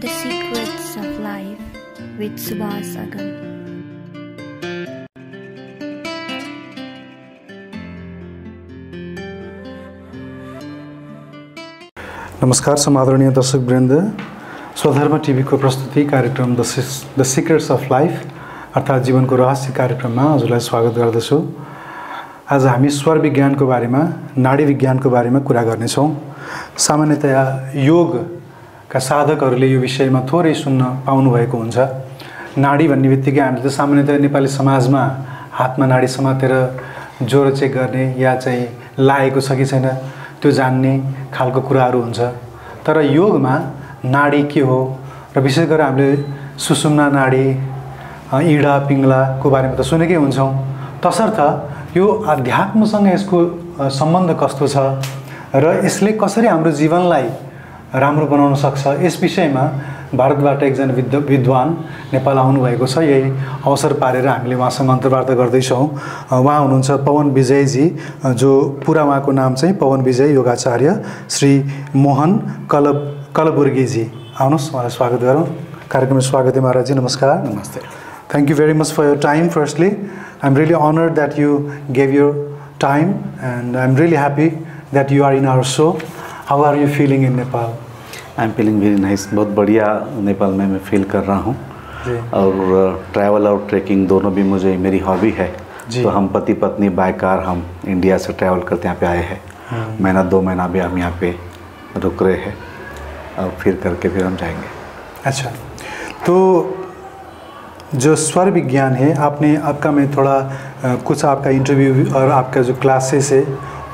The Secrets of Life with Subhas Agam. नमस्कार समादरणीय दर्शकवृन्द, स्वधर्म टिभीको प्रस्तुति कार्यक्रम द सिक्रेट्स अफ लाइफ अर्थात् जीवनको रहस्य कार्यक्रममा हजुरलाई स्वागत गर्दछु। आज हामी स्वर विज्ञानको बारेमा, नाडी विज्ञानको बारेमा कुरा गर्नेछौँ। सामान्यतया योगका साधकहरूले यो विषयमा थोरै सुन्न पाउनुभएको हुन्छ। नाडी भन्ने बित्तिकै हामीले त सामान्यतया नेपाली समाजमा हातमा नाडी समातेर ज्वरो चेक गर्ने या चाहिँ लागेको छ कि छैन त्यो जान्ने खालको कुराहरू हुन्छ। तर योगमा नाडी के हो र विशेष गरेर हामीले सुषुम्ना नाडी, इडा पिङ्गलाको बारेमा त सुनेकै हुन्छौँ। तसर्थ यो अध्यात्मसँग यसको सम्बन्ध कस्तो छ र यसले कसरी हाम्रो जीवनलाई राम्रो बनाउन सक्छ, यस विषयमा भारतबाट एकजना विद्वान नेपाल आउनुभएको छ। यही अवसर पारेर हामीले उहाँसँग अन्तर्वार्ता गर्दैछौँ। उहाँ हुनुहुन्छ पवन विजयजी, जो पुरा उहाँको नाम चाहिँ पवन विजय योगाचार्य श्री मोहन कलबुर्गीजी। आउनुहोस्, उहाँलाई स्वागत गरौँ। कार्यक्रममा स्वागत है महाराज जी। नमस्कार। नमस्ते। Thank you very much for your time. Firstly, I'm really honored that you gave your time and I'm really happy that you are in our show. How are you feeling in Nepal? I'm feeling very nice. बहुत बढ़िया नेपाल में मैं feel कर रहा हूँ और travel और trekking दोनों भी मुझे मेरी हॉबी है। तो हम पति पत्नी बाय कार हम इंडिया से ट्रैवल करते यहाँ पे आए हैं। महीना 2 महीना भी हम यहाँ पे रुक रहे हैं और फिर करके फिर हम जाएंगे। अच्छा, तो जो स्वर विज्ञान है, आपका मैं थोड़ा कुछ आपका इंटरव्यू और आपका जो क्लासेस है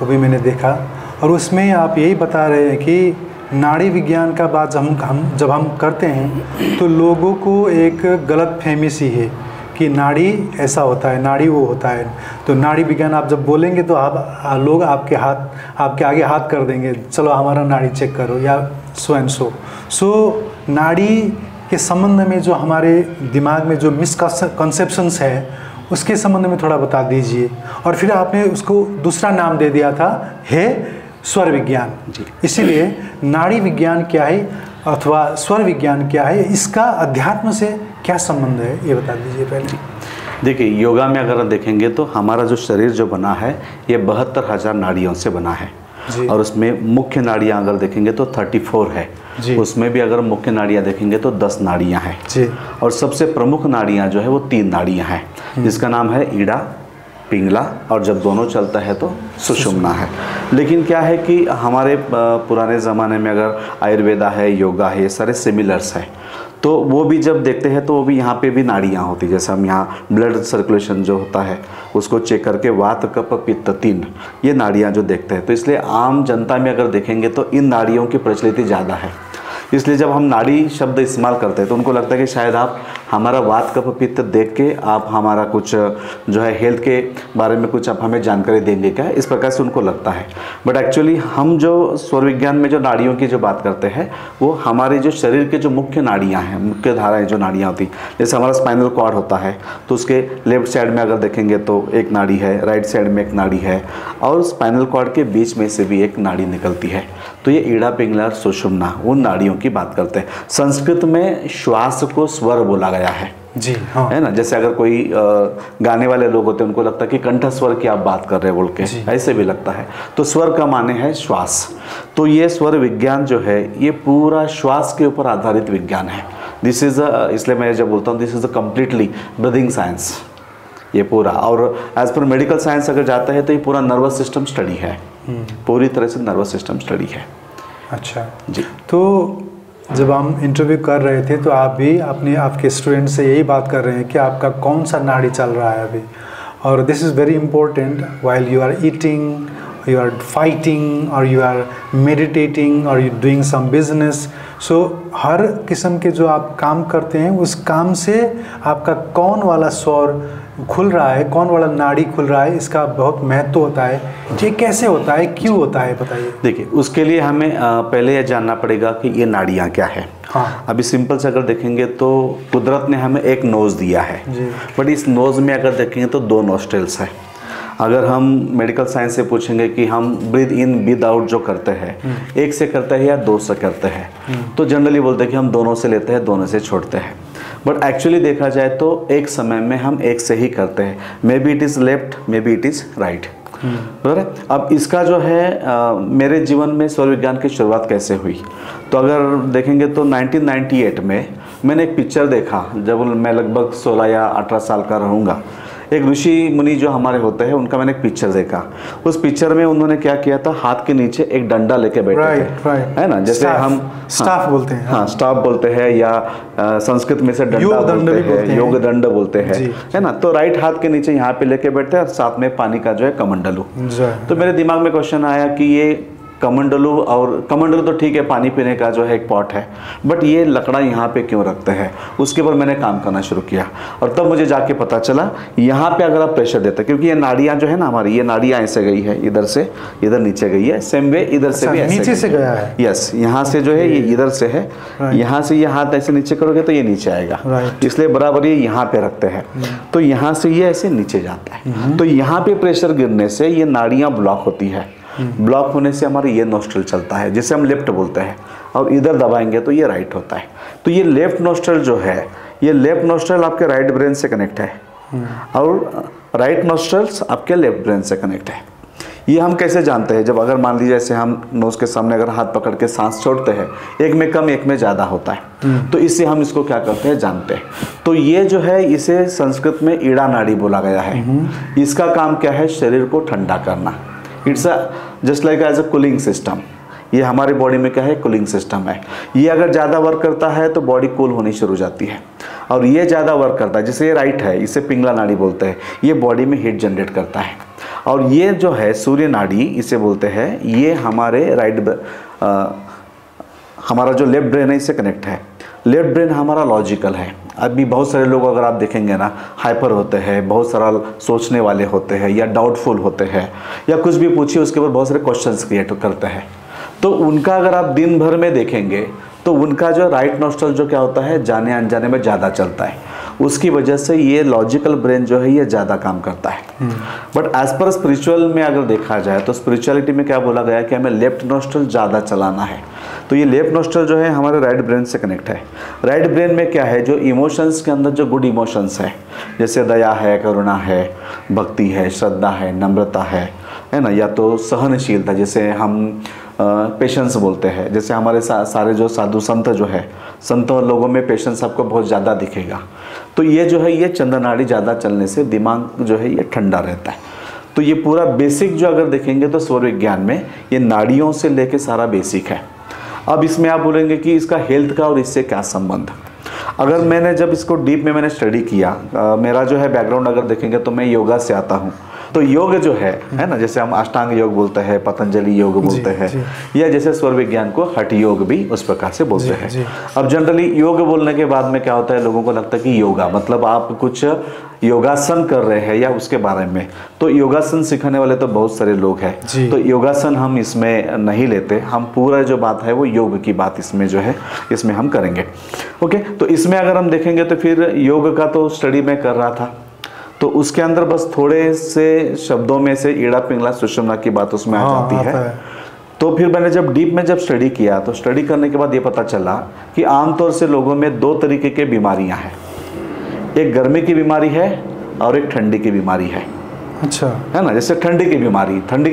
वो भी मैंने देखा और उसमें आप यही बता रहे हैं कि नाड़ी विज्ञान का बात जब हम करते हैं तो लोगों को एक गलत फहमी सी है कि नाड़ी ऐसा होता है, नाड़ी वो होता है। तो नाड़ी विज्ञान आप जब बोलेंगे तो लोग आपके आगे हाथ कर देंगे, चलो हमारा नाड़ी चेक करो या सो एंड सो। नाड़ी के संबंध में जो हमारे दिमाग में जो मिसकंसेप्शंस है उसके संबंध में थोड़ा बता दीजिए। और फिर आपने उसको दूसरा नाम दे दिया था है स्वर विज्ञान। इसीलिए नाड़ी विज्ञान क्या है अथवा स्वर विज्ञान क्या है, इसका अध्यात्म से क्या संबंध है, ये बता दीजिए पहले। देखिए, योगा में अगर देखेंगे तो हमारा जो शरीर जो बना है ये 72,000 नाड़ियों से बना है और उसमें मुख्य नाड़ियाँ अगर देखेंगे तो 34 है। उसमें भी अगर मुख्य नाड़ियाँ देखेंगे तो 10 नाड़ियाँ हैं और सबसे प्रमुख नाड़ियाँ जो है वो 3 नाड़ियाँ हैं, जिसका नाम है ईड़ा, पिंगला और जब दोनों चलता है तो सुषुम्ना है। लेकिन क्या है कि हमारे पुराने ज़माने में अगर आयुर्वेदा है, योगा है, ये सारे सिमिलर्स हैं, तो वो भी जब देखते हैं तो वो भी यहाँ पे भी नाड़ियाँ होती, जैसे हम यहाँ ब्लड सर्कुलेशन जो होता है उसको चेक करके वात कफ पित्त 3 ये नाड़ियाँ जो देखते हैं। तो इसलिए आम जनता में अगर देखेंगे तो इन नाड़ियों की प्रचलित ज़्यादा है। इसलिए जब हम नाड़ी शब्द इस्तेमाल करते हैं तो उनको लगता है कि शायद आप हमारा वात कफ पित्त देख के आप हमारा कुछ जो है हेल्थ के बारे में कुछ आप हमें जानकारी देंगे क्या, इस प्रकार से उनको लगता है। बट एक्चुअली हम जो स्वर विज्ञान में जो नाड़ियों की जो बात करते हैं वो हमारे जो शरीर के जो मुख्य नाड़ियाँ हैं, मुख्य धाराएँ जो नाड़ियाँ होती, जैसे हमारा स्पाइनल कॉर्ड होता है तो उसके लेफ्ट साइड में अगर देखेंगे तो एक नाड़ी है, राइट साइड में एक नाड़ी है और स्पाइनल कॉर्ड के बीच में से भी एक नाड़ी निकलती है। तो ये ईड़ा पिंगला सुषुम्ना उन नाड़ियों की बात करते हैं। संस्कृत में श्वास को स्वर बोला गया है जी, हाँ। है ना। जैसे अगर कोई गाने वाले लोग होते हैं उनको लगता है कि कंठ स्वर की आप बात कर रहे हैं बोल के, ऐसे भी लगता है। तो स्वर का माने है श्वास। तो ये स्वर विज्ञान जो है ये पूरा श्वास के ऊपर आधारित विज्ञान है। दिस इज इसलिए मैं जब बोलता हूँ this is a completely breathing science ये पूरा। और एज पर मेडिकल साइंस अगर जाता है तो ये पूरा नर्वस सिस्टम स्टडी है, पूरी तरह से नर्वस सिस्टम स्टडी है। अच्छा जी। तो जब हम इंटरव्यू कर रहे थे तो आप भी आपके स्टूडेंट से यही बात कर रहे हैं कि आपका कौन सा नाड़ी चल रहा है अभी। और this is very important while you are eating, you are fighting or you are meditating or you doing some business। so हर किस्म के जो आप काम करते हैं उस काम से आपका कौन वाला स्वर खुल रहा है, कौन वाला नाड़ी खुल रहा है, इसका बहुत महत्व होता है। ये कैसे होता है, क्यों होता है, बताइए। देखिए, उसके लिए हमें पहले यह जानना पड़ेगा कि ये नाड़ियाँ क्या है। हाँ। अभी सिंपल से अगर देखेंगे तो कुदरत ने हमें एक नोज़ दिया है, बट इस नोज़ में अगर देखेंगे तो 2 नोस्ट्रल्स है। अगर हम मेडिकल साइंस से पूछेंगे कि हम ब्रीथ इन ब्रीथ आउट जो करते हैं, एक से करते हैं या दो से करते हैं, तो जनरली बोलते हैं कि हम दोनों से लेते हैं, दोनों से छोड़ते हैं। बट एक्चुअली देखा जाए तो एक समय में हम एक से ही करते हैं। May be it is left, may be it is right. बराबर है। अब इसका जो है मेरे जीवन में स्वर विज्ञान की शुरुआत कैसे हुई, तो अगर देखेंगे तो 1998 में मैंने एक पिक्चर देखा। जब मैं लगभग 16 या 18 साल का रहूँगा, एक ऋषि मुनि जो हमारे होते हैं उनका मैंने एक पिक्चर देखा। उस पिक्चर में उन्होंने क्या किया था, हाथ के नीचे एक डंडा लेके बैठे थे, है ना, जैसे हम स्टाफ बोलते हैं। हाँ, स्टाफ बोलते हैं, या संस्कृत में से डंडा बोलते हैं, योग दंड बोलते हैं, है ना। तो राइट हाथ के नीचे यहाँ पे लेके बैठते हैं और साथ में पानी का जो है कमंडलू। तो मेरे दिमाग में क्वेश्चन आया कि ये कमंडलू, और कमंडलू तो ठीक है, पानी पीने का जो है एक पॉट है, बट ये लकड़ा यहाँ पे क्यों रखते हैं। उसके ऊपर मैंने काम करना शुरू किया और तब मुझे जाके पता चला यहाँ पे अगर आप प्रेशर देते हैं, क्योंकि ये नाड़ियाँ जो है ना हमारी, ये नाड़ियाँ ऐसे गई है, इधर से इधर नीचे गई है, सेम वे इधर से भी ऐसे नीचे से गया है। यस, यहाँ से जो है ये इधर से है, यहाँ से ये हाथ ऐसे नीचे करोगे तो ये नीचे आएगा, इसलिए बराबर ये यहाँ पे रखते हैं। तो यहाँ से ये ऐसे नीचे जाता है, तो यहाँ पे प्रेशर गिरने से ये नाड़ियाँ ब्लॉक होती है। ब्लॉक होने से हमारा ये नोस्ट्रल चलता है, जिसे हम लेफ्ट बोलते हैं, और इधर दबाएंगे तो ये राइट होता है। तो ये लेफ्ट नोस्ट्रल जो है, ये लेफ्ट नोस्ट्रल आपके राइट ब्रेन से कनेक्ट है और राइट नोस्ट्रल्स आपके लेफ्ट ब्रेन से कनेक्ट है। ये हम कैसे जानते हैं, जब अगर मान लीजिए ऐसे हम नोज के सामने अगर हाथ पकड़ के सांस छोड़ते हैं, एक में कम एक में ज़्यादा होता है, तो इससे हम इसको क्या करते हैं जानते हैं। तो ये जो है इसे संस्कृत में ईड़ा नाड़ी बोला गया है। इसका काम क्या है, शरीर को ठंडा करना। It's a just like as a cooling system. ये हमारी बॉडी में क्या है, कूलिंग सिस्टम है। ये अगर ज़्यादा वर्क करता है तो बॉडी कूल होनी शुरू हो जाती है, और ये ज़्यादा वर्क करता है, जैसे ये राइट है, इसे पिंगला नाड़ी बोलते हैं, ये बॉडी में हीट जनरेट करता है। और ये जो है सूर्य नाड़ी इसे बोलते हैं, ये हमारे हमारा जो लेफ्ट ब्रेन है इससे कनेक्ट है। लेफ्ट ब्रेन हमारा लॉजिकल है। अभी बहुत सारे लोग अगर आप देखेंगे ना, हाइपर होते हैं, बहुत सारा सोचने वाले होते हैं, या डाउटफुल होते हैं, या कुछ भी पूछिए उसके ऊपर बहुत सारे क्वेश्चंस क्रिएट करते हैं। तो उनका अगर आप दिन भर में देखेंगे तो उनका जो राइट नोस्ट्रल जो क्या होता है, जाने अनजाने में ज़्यादा चलता है। उसकी वजह से ये लॉजिकल ब्रेन जो है ये ज़्यादा काम करता है। बट एज पर स्पिरिचुअल में अगर देखा जाए तो स्पिरिचुअलिटी में क्या बोला गया है कि हमें लेफ्ट नोस्ट्रल ज़्यादा चलाना है। तो ये लेफ्ट नोस्ट्रल जो है हमारे राइट ब्रेन से कनेक्ट है। राइट ब्रेन में क्या है, जो इमोशंस के अंदर जो गुड इमोशंस है, जैसे दया है, करुणा है, भक्ति है, श्रद्धा है, नम्रता है ना, या तो सहनशीलता, जैसे हम पेशेंस बोलते हैं। जैसे हमारे सारे जो साधु संत जो है, संतों लोगों में पेशेंस आपको बहुत ज़्यादा दिखेगा। तो ये जो है, ये चंद्रनाड़ी ज़्यादा चलने से दिमाग जो है ये ठंडा रहता है। तो ये पूरा बेसिक जो अगर देखेंगे तो स्वर विज्ञान में ये नाड़ियों से लेके सारा बेसिक है। अब इसमें आप बोलेंगे कि इसका हेल्थ का और इससे क्या संबंध। अगर मैंने जब इसको डीप में मैंने स्टडी किया, मेरा जो है बैकग्राउंड अगर देखेंगे तो मैं योगा से आता हूँ। तो योग जो है ना, जैसे हम अष्टांग योग बोलते हैं, पतंजलि योग बोलते हैं, या जैसे स्वर विज्ञान को हठ योग भी उस प्रकार से बोलते हैं। अब जनरली योग बोलने के बाद में क्या होता है, लोगों को लगता है कि योगा मतलब आप कुछ योगासन कर रहे हैं या उसके बारे में। तो योगासन सिखाने वाले तो बहुत सारे लोग हैं, तो योगासन हम इसमें नहीं लेते। हम पूरा जो बात है वो योग की बात इसमें जो है इसमें हम करेंगे। ओके, तो इसमें अगर हम देखेंगे तो फिर योग का तो स्टडी मैं कर रहा था, तो उसके अंदर बस थोड़े से शब्दों में से ईड़ा पिंगला सुषुम्ना की बात उसमें आ जाती है। तो फिर मैंने जब डीप में जब स्टडी किया तो स्टडी करने के बाद ये पता चला कि आमतौर से लोगों में दो तरीके के बीमारियां हैं। एक गर्मी की बीमारी है और एक ठंडी की बीमारी है। अच्छा, है ना। जैसे ठंडी की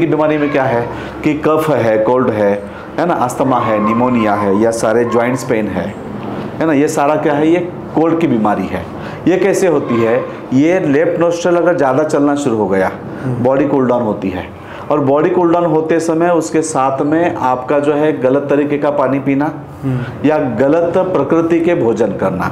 बीमारी में क्या है कि कफ है, कोल्ड है ना, अस्थमा है, निमोनिया है, या सारे जॉइंट्स पेन है ना, ये सारा क्या है, ये कोल्ड की बीमारी है। ये कैसे होती है, ये लेफ्ट नोस्ट्रल अगर ज़्यादा चलना शुरू हो गया, बॉडी कूल डाउन होती है, और बॉडी कूल डाउन होते समय उसके साथ में आपका जो है गलत तरीके का पानी पीना या गलत प्रकृति के भोजन करना,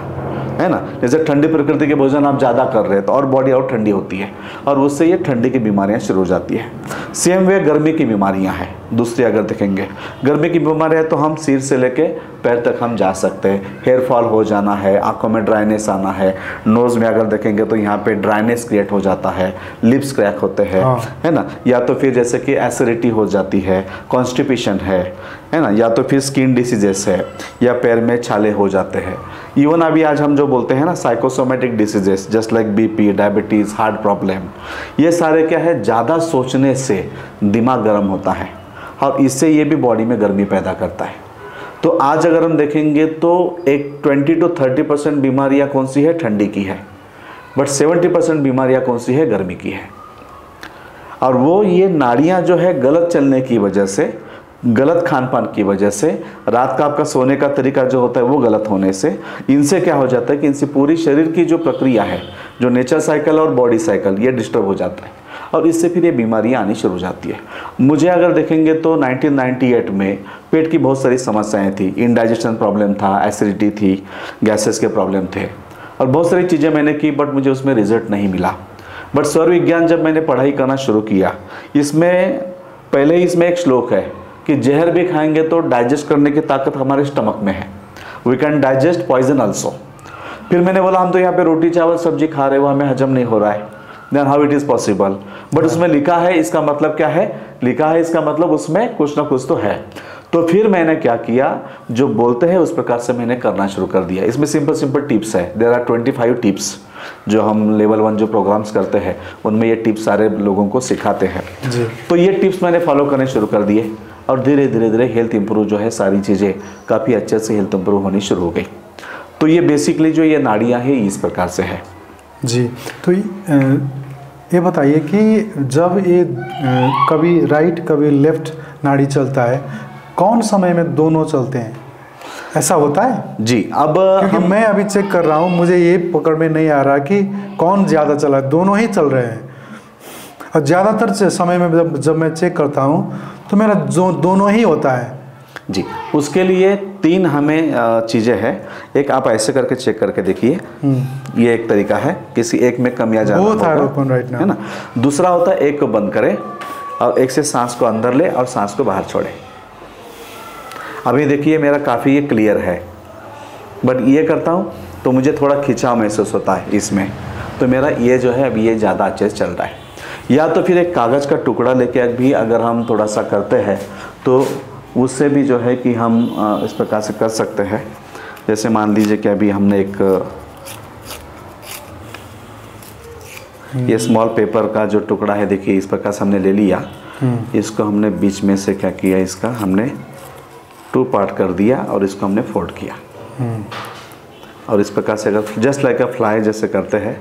है ना। जैसे ठंडी प्रकृति के भोजन आप ज़्यादा कर रहे हैं तो और बॉडी और ठंडी होती है, और उससे ये ठंडी की बीमारियाँ शुरू हो जाती है। सेम वे गर्मी की बीमारियाँ हैं। दूसरी अगर देखेंगे गर्मी की बीमारी है तो हम सिर से लेके पैर तक हम जा सकते हैं। हेयर फॉल हो जाना है, आंखों में ड्राइनेस आना है, नोज़ में अगर देखेंगे तो यहाँ पे ड्राइनेस क्रिएट हो जाता है, लिप्स क्रैक होते हैं, है ना, या तो फिर जैसे कि एसिडिटी हो जाती है, कॉन्स्टिपेशन है ना, या तो फिर स्किन डिसीजेस है, या पैर में छाले हो जाते हैं। इवन अभी आज हम जो बोलते हैं ना psychosomatic diseases just like BP, diabetes, heart problem, ये सारे क्या है, ज़्यादा सोचने से दिमाग गर्म होता है और इससे ये भी बॉडी में गर्मी पैदा करता है। तो आज अगर हम देखेंगे तो एक 20 to 30% बीमारियाँ कौन सी है, ठंडी की है, बट 70% बीमारियाँ कौन सी है, गर्मी की है। और वो ये नाड़ियाँ जो है गलत चलने की वजह से, गलत खान पान की वजह से, रात का आपका सोने का तरीका जो होता है वो गलत होने से, इनसे क्या हो जाता है कि इनसे पूरी शरीर की जो प्रक्रिया है, जो नेचर साइकिल और बॉडी साइकिल, ये डिस्टर्ब हो जाता है और इससे फिर ये बीमारियां आनी शुरू हो जाती है। मुझे अगर देखेंगे तो 1998 में पेट की बहुत सारी समस्याएं थी, इंडाइजेशन प्रॉब्लम था, एसिडिटी थी, गैसेस के प्रॉब्लम थे और बहुत सारी चीज़ें मैंने की, बट मुझे उसमें रिजल्ट नहीं मिला। बट स्वर विज्ञान जब मैंने पढ़ाई करना शुरू किया, इसमें पहले ही इसमें एक श्लोक है कि जहर भी खाएंगे तो डाइजेस्ट करने की ताकत हमारे स्टमक में है, we can digest poison also. फिर मैंने बोला हम तो यहाँ पे रोटी चावल सब्जी खा रहे हो, हमें हजम नहीं हो रहा है, then how it is possible. But उसमें लिखा है, इसका मतलब क्या है, लिखा है इसका मतलब उसमें कुछ ना कुछ तो है। तो फिर मैंने क्या किया, जो बोलते हैं उस प्रकार से मैंने करना शुरू कर दिया। इसमें सिंपल टिप्स है, देयर आर 25 टिप्स जो हम लेवल 1 जो प्रोग्राम्स करते हैं उनमें ये टिप्स सारे लोगों को सिखाते हैं जी। तो ये टिप्स मैंने फॉलो करने शुरू कर दिए और धीरे धीरे हेल्थ इंप्रूव जो है, सारी चीज़ें काफ़ी अच्छे से हेल्थ इंप्रूव होनी शुरू हो गई। तो ये बेसिकली जो ये नाड़ियाँ हैं इस प्रकार से है जी। तो ये बताइए कि जब ये कभी राइट कभी लेफ्ट नाड़ी चलता है, कौन समय में दोनों चलते हैं, ऐसा होता है जी? अब क्योंकि मैं अभी चेक कर रहा हूँ, मुझे ये पकड़ में नहीं आ रहा कि कौन ज़्यादा चला है, दोनों ही चल रहे हैं। और ज़्यादातर समय में जब मैं चेक करता हूँ तो मेरा दोनों ही होता है जी। उसके लिए 3 हमें चीज़ें हैं। एक आप ऐसे करके चेक करके देखिए, ये एक तरीका है, किसी एक में कम या ज़्यादा है ना। दूसरा होता है एक को बंद करें और एक से सांस को अंदर ले और सांस को बाहर छोड़े। अभी देखिए मेरा काफ़ी ये क्लियर है, बट ये करता हूँ तो मुझे थोड़ा खिंचाव महसूस होता है इसमें, तो मेरा ये जो है अभी ये ज़्यादा अच्छे से चल रहा है। या तो फिर एक कागज़ का टुकड़ा लेके भी अगर हम थोड़ा सा करते हैं तो उससे भी जो है कि हम इस प्रकार से कर सकते हैं। जैसे मान लीजिए कि अभी हमने एक ये स्मॉल पेपर का जो टुकड़ा है, देखिए इस प्रकार से हमने ले लिया, इसको हमने बीच में से क्या किया, इसका हमने 2 पार्ट कर दिया और इसको हमने फोल्ड किया और इस प्रकार से अगर जस्ट लाइक अ फ्लाई जैसे करते हैं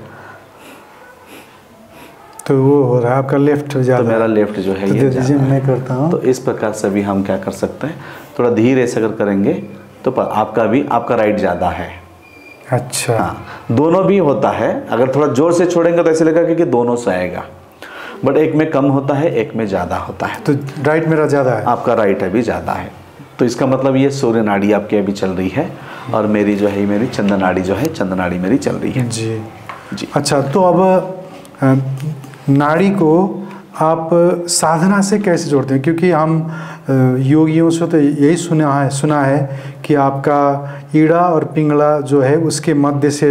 तो वो हो रहा है आपका लेफ्ट ज़्यादा, तो मेरा लेफ्ट जो है तो ये ज़्यादा मैं करता हूँ। तो इस प्रकार से भी हम क्या कर सकते हैं, थोड़ा धीरे से अगर करेंगे तो आपका राइट ज़्यादा है। अच्छा हाँ, दोनों भी होता है। अगर थोड़ा जोर से छोड़ेंगे तो ऐसे लगेगा कि दोनों से आएगा, बट एक में कम होता है, एक में ज़्यादा होता है। तो राइट मेरा ज़्यादा है, आपका राइट अभी ज़्यादा है। तो इसका मतलब ये सूर्य नाड़ी आपकी अभी चल रही है और मेरी जो है मेरी चंद्र नाड़ी जो है, चंद्र नाड़ी मेरी चल रही है जी जी। अच्छा, तो अब नाड़ी को आप साधना से कैसे जोड़ते हैं? क्योंकि हम योगियों से तो यही सुना है कि आपका ईड़ा और पिंगला जो है उसके मध्य से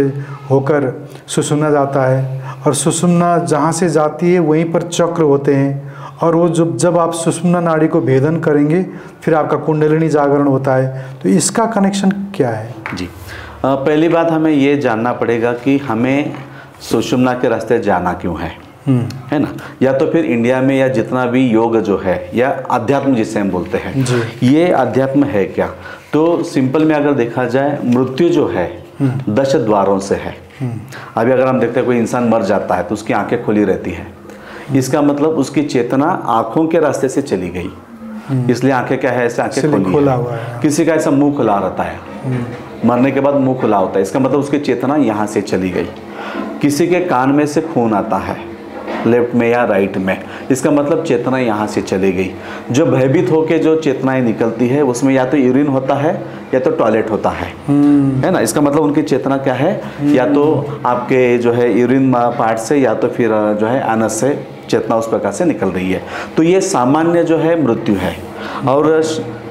होकर सुषुम्ना जाता है और सुषुम्ना जहाँ से जाती है वहीं पर चक्र होते हैं और वो जब आप सुषुम्ना नाड़ी को भेदन करेंगे फिर आपका कुंडलिनी जागरण होता है। तो इसका कनेक्शन क्या है? जी पहली बात हमें ये जानना पड़ेगा कि हमें सुषुम्ना के रास्ते जाना क्यों है ना, या तो फिर इंडिया में या जितना भी योग जो है या अध्यात्म जिसे हम बोलते हैं, ये अध्यात्म है क्या? तो सिंपल में अगर देखा जाए, मृत्यु जो है 10 द्वारों से है। अभी अगर हम देखते हैं कोई इंसान मर जाता है तो उसकी आंखें खुली रहती है, इसका मतलब उसकी चेतना आंखों के रास्ते से चली गई, इसलिए आंखें क्या है, ऐसे आंखें खुली है। किसी का ऐसा मुंह खुला रहता है, मरने के बाद मुंह खुला होता है, इसका मतलब उसकी चेतना यहाँ से चली गई। किसी के कान में से खून आता है, लेफ्ट में या राइट में, इसका मतलब चेतना यहाँ से चली गई। जो भयभीत होकर जो चेतनाएं निकलती है उसमें या तो यूरिन होता है या तो टॉयलेट होता है ना। इसका मतलब उनकी चेतना क्या है, या तो आपके जो है यूरिन पार्ट से या तो फिर जो है एनस से चेतना उस प्रकार से निकल रही है। तो ये सामान्य जो है मृत्यु है। और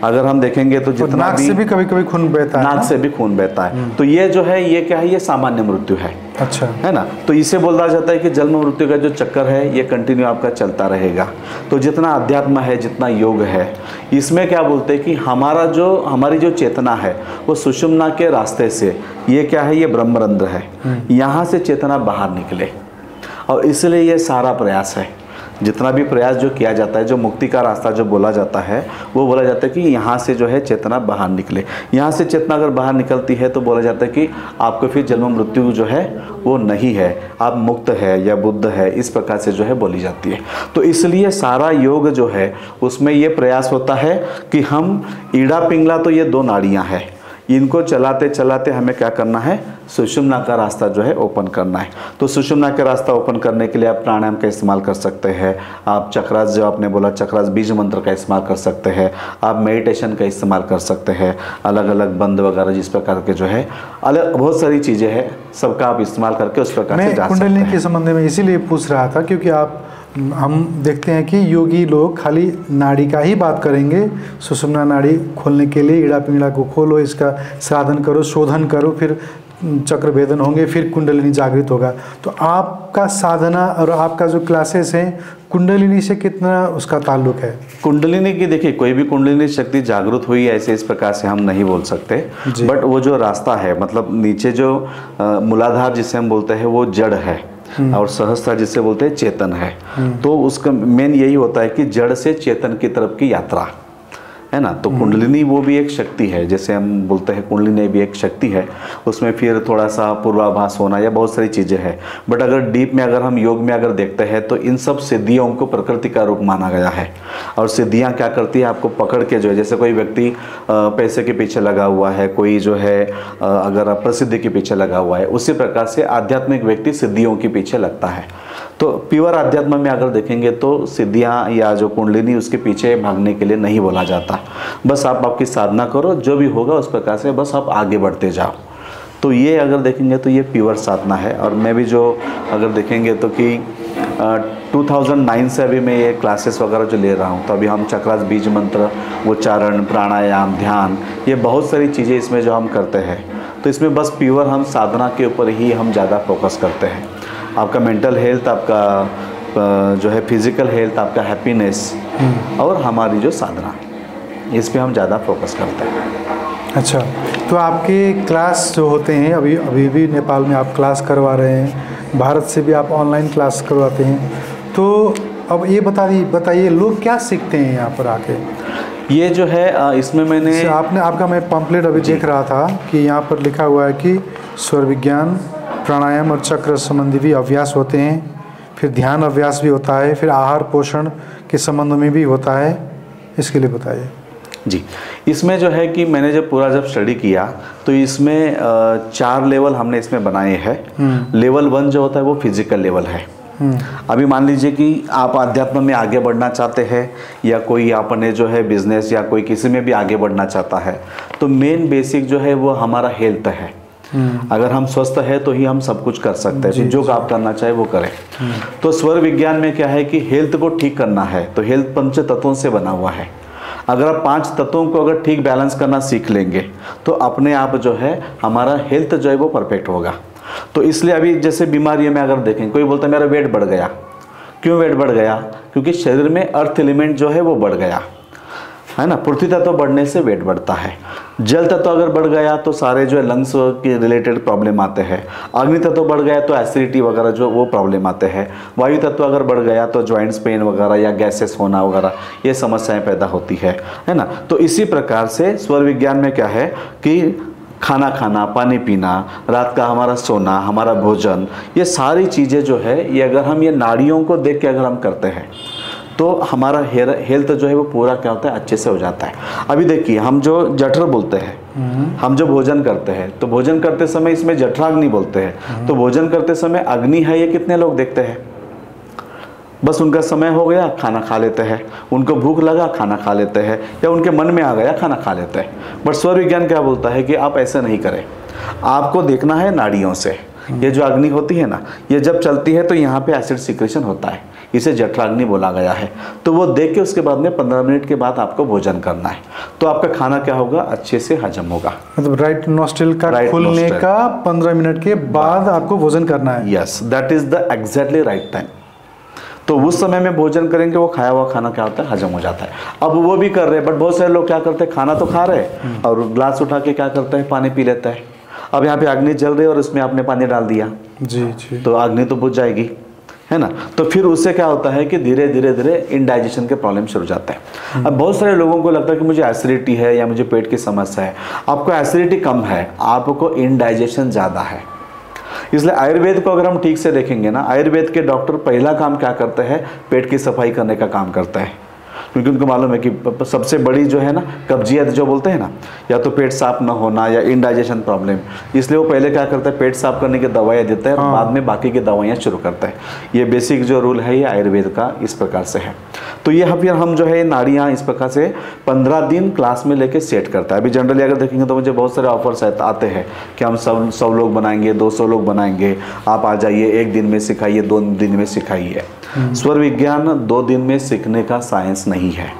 अगर हम देखेंगे तो जितना नाक से भी कभी कभी खून बहता है, नाक से भी खून बहता है, तो ये जो है ये क्या है, ये सामान्य मृत्यु है। अच्छा, है ना। तो इसे बोला जाता है कि जन्म मृत्यु का जो चक्कर है ये कंटिन्यू आपका चलता रहेगा। तो जितना अध्यात्म है, जितना योग है, इसमें क्या बोलते हैं कि हमारी जो चेतना है वो सुषुम्ना के रास्ते से, ये क्या है, ये ब्रह्मरंध्र है, यहाँ से चेतना बाहर निकले। और इसलिए ये सारा प्रयास है, जितना भी प्रयास जो किया जाता है, जो मुक्ति का रास्ता जो बोला जाता है, वो बोला जाता है कि यहाँ से जो है चेतना बाहर निकले। यहाँ से चेतना अगर बाहर निकलती है तो बोला जाता है कि आपको फिर जन्म मृत्यु जो है वो नहीं है, आप मुक्त है या बुद्ध है, इस प्रकार से जो है बोली जाती है। तो इसलिए सारा योग जो है उसमें ये प्रयास होता है कि हम ईड़ा पिंगला, तो ये 2 नाड़ियाँ हैं, इनको चलाते चलाते हमें क्या करना है, सुषुम्ना का रास्ता जो है ओपन करना है। तो सुषुम्ना का रास्ता ओपन करने के लिए आप प्राणायाम का इस्तेमाल कर सकते हैं, आप चक्रास, जो आपने बोला चक्रास बीज मंत्र का इस्तेमाल कर सकते हैं, आप मेडिटेशन का इस्तेमाल कर सकते हैं, अलग अलग बंद वगैरह जिस प्रकार के जो है अलग बहुत सारी चीज़ें हैं, सबका आप इस्तेमाल करके उस प्रकार से जा सकते हैं। कुंडलिनी के संबंध में इसीलिए पूछ रहा था क्योंकि हम देखते हैं कि योगी लोग खाली नाड़ी का ही बात करेंगे, सुषुम्ना नाड़ी खोलने के लिए ईड़ा पिंगला को खोलो, इसका साधन करो, शोधन करो, फिर चक्र भेदन होंगे, फिर कुंडलिनी जागृत होगा। तो आपका साधना और आपका जो क्लासेस हैं, कुंडलिनी से कितना उसका ताल्लुक है? कुंडलिनी की देखिए, कोई भी कुंडलिनी शक्ति जागृत हुई ऐसे इस प्रकार से हम नहीं बोल सकते, बट वो जो रास्ता है, मतलब नीचे जो मूलाधार जिसे हम बोलते हैं वो जड़ है, और सहस्त्र जिसे बोलते हैं चेतन है। तो उसका मेन यही होता है कि जड़ से चेतन की तरफ की यात्रा, है ना। तो कुंडलिनी वो भी एक शक्ति है, जैसे हम बोलते हैं कुंडलिनी भी एक शक्ति है, उसमें फिर थोड़ा सा पूर्वाभास होना या बहुत सारी चीज़ें हैं। बट अगर डीप में अगर हम योग में अगर देखते हैं तो इन सब सिद्धियों को प्रकृति का रूप माना गया है। और सिद्धियाँ क्या करती है, आपको पकड़ के जो है, जैसे कोई व्यक्ति पैसे के पीछे लगा हुआ है, कोई जो है अगर प्रसिद्धि के पीछे लगा हुआ है, उसी प्रकार से आध्यात्मिक व्यक्ति सिद्धियों के पीछे लगता है। तो प्योर अध्यात्म में अगर देखेंगे तो सिद्धियाँ या जो कुंडलिनी उसके पीछे भागने के लिए नहीं बोला जाता। बस आप आपकी साधना करो, जो भी होगा उस प्रकार से बस आप आगे बढ़ते जाओ। तो ये अगर देखेंगे तो ये प्योर साधना है। और मैं भी जो अगर देखेंगे तो कि 2009 से अभी मैं ये क्लासेस वगैरह जो ले रहा हूँ, तो अभी हम चक्रास बीज मंत्र, उच्चारण, प्राणायाम, ध्यान, ये बहुत सारी चीज़ें इसमें जो हम करते हैं। तो इसमें बस प्योर हम साधना के ऊपर ही हम ज़्यादा फोकस करते हैं। आपका मेंटल हेल्थ, आपका जो है फिजिकल हेल्थ, आपका हैप्पीनेस और हमारी जो साधना, इस पे हम ज़्यादा फोकस करते हैं। अच्छा, तो आपके क्लास जो होते हैं, अभी भी नेपाल में आप क्लास करवा रहे हैं, भारत से भी आप ऑनलाइन क्लास करवाते हैं, तो अब ये बताइए लोग क्या सीखते हैं यहाँ पर आके? ये जो है इसमें मैंने आपका मैं पम्पलेट अभी देख रहा था कि यहाँ पर लिखा हुआ है कि स्वर विज्ञान, प्राणायाम और चक्र संबंधी भी अभ्यास होते हैं, फिर ध्यान अभ्यास भी होता है, फिर आहार पोषण के संबंध में भी होता है, इसके लिए बताइए। जी, इसमें जो है कि मैंने जब पूरा स्टडी किया तो इसमें 4 लेवल हमने इसमें बनाए हैं। लेवल 1 जो होता है वो फिजिकल लेवल है। अभी मान लीजिए कि आप अध्यात्म में आगे बढ़ना चाहते हैं, या कोई आपने जो है बिजनेस या कोई किसी में भी आगे बढ़ना चाहता है, तो मेन बेसिक जो है वो हमारा हेल्थ है। अगर हम स्वस्थ है तो ही हम सब कुछ कर सकते हैं, जो आप करना चाहे वो करें। तो स्वर विज्ञान में क्या है कि हेल्थ को ठीक करना है, तो हेल्थ 5 तत्वों से बना हुआ है। अगर आप 5 तत्वों को अगर ठीक बैलेंस करना सीख लेंगे तो अपने आप जो है हमारा हेल्थ जो है वो परफेक्ट होगा। तो इसलिए अभी जैसे बीमारियों में अगर देखें, कोई बोलता है मेरा वेट बढ़ गया। क्यों वेट बढ़ गया? क्योंकि शरीर में अर्थ एलिमेंट जो है वो बढ़ गया है ना। पृथ्वी तत्व बढ़ने से वेट बढ़ता है। जल तत्व अगर बढ़ गया तो सारे जो है लंग्स के रिलेटेड प्रॉब्लम आते हैं। अग्नि तत्व बढ़ गया तो एसिडिटी वगैरह जो वो प्रॉब्लम आते हैं। वायु तत्व अगर बढ़ गया तो जॉइंट्स पेन वगैरह या गैसेस होना वगैरह ये समस्याएं पैदा होती है ना। तो इसी प्रकार से स्वर विज्ञान में क्या है कि खाना खाना, पानी पीना, रात का हमारा सोना, हमारा भोजन, ये सारी चीज़ें जो है ये अगर हम ये नाड़ियों को देख के अगर हम करते हैं तो हमारा हेल्थ जो है वो पूरा क्या होता है, अच्छे से हो जाता है। अभी देखिए हम जो जठर बोलते हैं, हम जो भोजन करते हैं तो भोजन करते समय इसमें जठराग्नि बोलते हैं। तो भोजन करते समय अग्नि है ये कितने लोग देखते हैं? बस उनका समय हो गया खाना खा लेते हैं, उनको भूख लगा खाना खा लेते हैं, या उनके मन में आ गया खाना खा लेते हैं। बट स्वर विज्ञान क्या बोलता है कि आप ऐसा नहीं करें, आपको देखना है नाड़ियों से। ये जो अग्नि होती है ना, ये जब चलती है तो यहाँ पे एसिड सिक्रेशन होता है, इसे जठराग्नि बोला गया है। तो वो देख के उसके बाद में 15 मिनट के बाद आपको भोजन करना है, तो आपका खाना क्या होगा, अच्छे से हजम होगा। मतलब राइट नोस्ट्रिल का खुलने का 15 मिनट के बाद आपको भोजन करना है। Yes, that is the exactly right time. तो उस समय में भोजन करेंगे, वो खाया हुआ खाना क्या होता है, हजम हो जाता है। अब वो भी कर रहे हैं, बट बहुत सारे लोग क्या करते हैं, खाना तो खा रहे हैं और ग्लास उठा के क्या करते हैं, पानी पी लेता है। अब यहाँ पे अग्नि जल रही है और उसमें आपने पानी डाल दिया, जी, तो अग्नि तो बुझ जाएगी, है ना। तो फिर उससे क्या होता है कि धीरे धीरे इनडाइजेशन के प्रॉब्लम शुरू हो जाते हैं। अब बहुत सारे लोगों को लगता है कि मुझे एसिडिटी है या मुझे पेट की समस्या है। आपको एसिडिटी कम है, आपको इनडाइजेशन ज़्यादा है। इसलिए आयुर्वेद को अगर हम ठीक से देखेंगे ना, आयुर्वेद के डॉक्टर पहला काम क्या करते हैं, पेट की सफाई करने का काम करते हैं, क्योंकि उनको मालूम है कि सबसे बड़ी जो है ना कब्जियत जो बोलते हैं ना, या तो पेट साफ ना होना या इनडाइजेशन प्रॉब्लम, इसलिए वो पहले क्या करते हैं, पेट साफ करने की दवाइयाँ देते हैं और बाद में बाकी की दवाइयाँ शुरू करते हैं। ये बेसिक जो रूल है ये आयुर्वेद का इस प्रकार से है। तो ये फिर हम जो है नाड़ियाँ इस प्रकार से 15 दिन क्लास में लेके सेट करता है। अभी जनरली अगर देखेंगे तो मुझे बहुत सारे ऑफर्स आते हैं कि हम 100 लोग बनाएंगे, 200 लोग बनाएंगे, आप आ जाइए, 1 दिन में सिखाइए, 2 दिन में सिखाइए। स्वर विज्ञान 2 दिन में सीखने का साइंस नहीं है।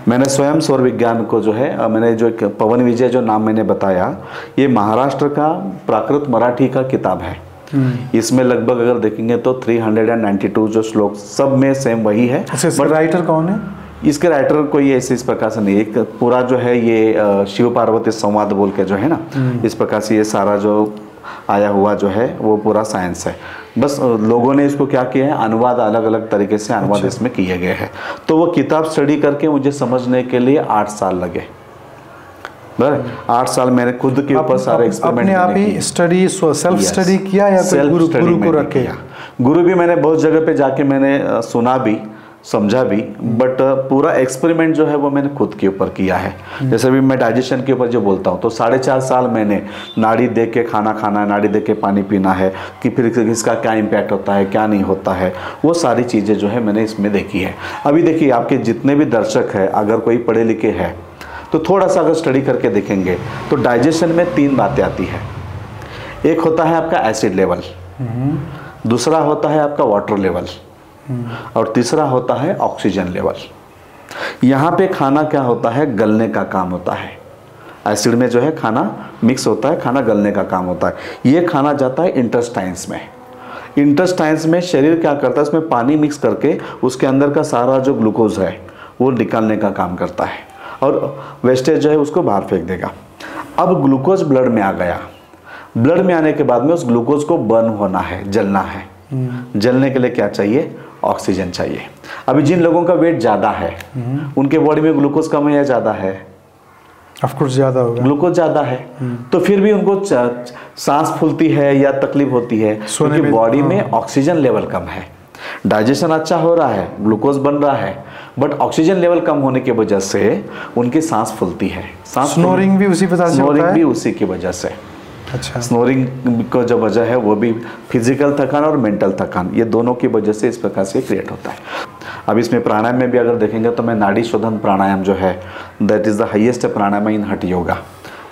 मैंने स्वयं स्वर विज्ञान को जो है, मैंने जो एक पवन विजय जो नाम मैंने बताया, ये महाराष्ट्र का प्राकृत मराठी का किताब है। इसमें लगभग अगर देखेंगे तो 392 जो श्लोक, सब में सेम वही है। बट राइटर कौन है? इसके राइटर कोई ऐसे इस प्रकार से नहीं, एक पूरा जो है ये शिव पार्वती संवाद बोल के जो है ना, इस प्रकार से ये सारा जो आया हुआ जो है वो पूरा साइंस है। बस लोगों ने इसको क्या किया है, अनुवाद अलग अलग तरीके से अनुवाद इसमें किए गए हैं। तो वो किताब स्टडी करके मुझे समझने के लिए 8 साल लगे। 8 साल मैंने खुद के ऊपर सारे एक्सपेरिमेंट अपने आप ही स्टडी, सेल्फ स्टडी किया या कोई गुरु को रखे? गुरु भी मैंने बहुत जगह पे जाके मैंने सुना भी, समझा भी, बट पूरा एक्सपेरिमेंट जो है वो मैंने खुद के ऊपर किया है। जैसे भी मैं डाइजेशन के ऊपर जो बोलता हूँ, तो 4.5 साल मैंने नाड़ी देख के खाना खाना है, नाड़ी देख के पानी पीना है, कि फिर इसका क्या इम्पैक्ट होता है, क्या नहीं होता है, वो सारी चीज़ें जो है मैंने इसमें देखी है। अभी देखिए, आपके जितने भी दर्शक हैं, अगर कोई पढ़े लिखे है तो थोड़ा सा अगर स्टडी करके देखेंगे तो डाइजेशन में 3 बातें आती है। एक होता है आपका एसिड लेवल, दूसरा होता है आपका वाटर लेवल, और तीसरा होता है ऑक्सीजन लेवल। यहाँ पे खाना क्या होता है, गलने का काम होता है। एसिड में जो है खाना मिक्स होता है, खाना गलने का काम होता है। ये खाना जाता है इंटेस्टाइन्स में। इंटेस्टाइन्स में शरीर क्या करता है, उसमें पानी मिक्स करके उसके अंदर का सारा जो ग्लूकोज है वो निकालने का काम करता है, और वेस्टेज जो है उसको बाहर फेंक देगा। अब ग्लूकोज ब्लड में आ गया, ब्लड में आने के बाद में उस ग्लूकोज को बर्न होना है, जलना है। जलने के लिए क्या चाहिए, ऑक्सीजन चाहिए। अभी जिन लोगों का वेट ज़्यादा है, उनके बॉडी में ग्लूकोज कम है या ज़्यादा है? ऑफ कोर्स ज़्यादा होगा, ग्लूकोज ज़्यादा है। तो फिर भी उनको सांस फूलती है या तकलीफ होती है, क्योंकि बॉडी में ऑक्सीजन लेवल कम है। डाइजेशन अच्छा हो रहा है, ग्लूकोज बन रहा है, बट ऑक्सीजन लेवल कम होने की वजह से उनकी सांस फूलती है। स्नोरिंग भी उसी वजह से होता है? स्नोरिंग भी उसी की वजह से। अच्छा, स्नोरिंग को जो वजह है वो भी फिजिकल थकान और मेंटल थकान, ये दोनों की वजह से इस प्रकार से क्रिएट होता है। अब इसमें प्राणायाम में भी अगर देखेंगे तो मैं नाड़ी शोधन प्राणायाम जो है, दैट इज़ द हाईएस्ट प्राणायाम इन हठ योगा।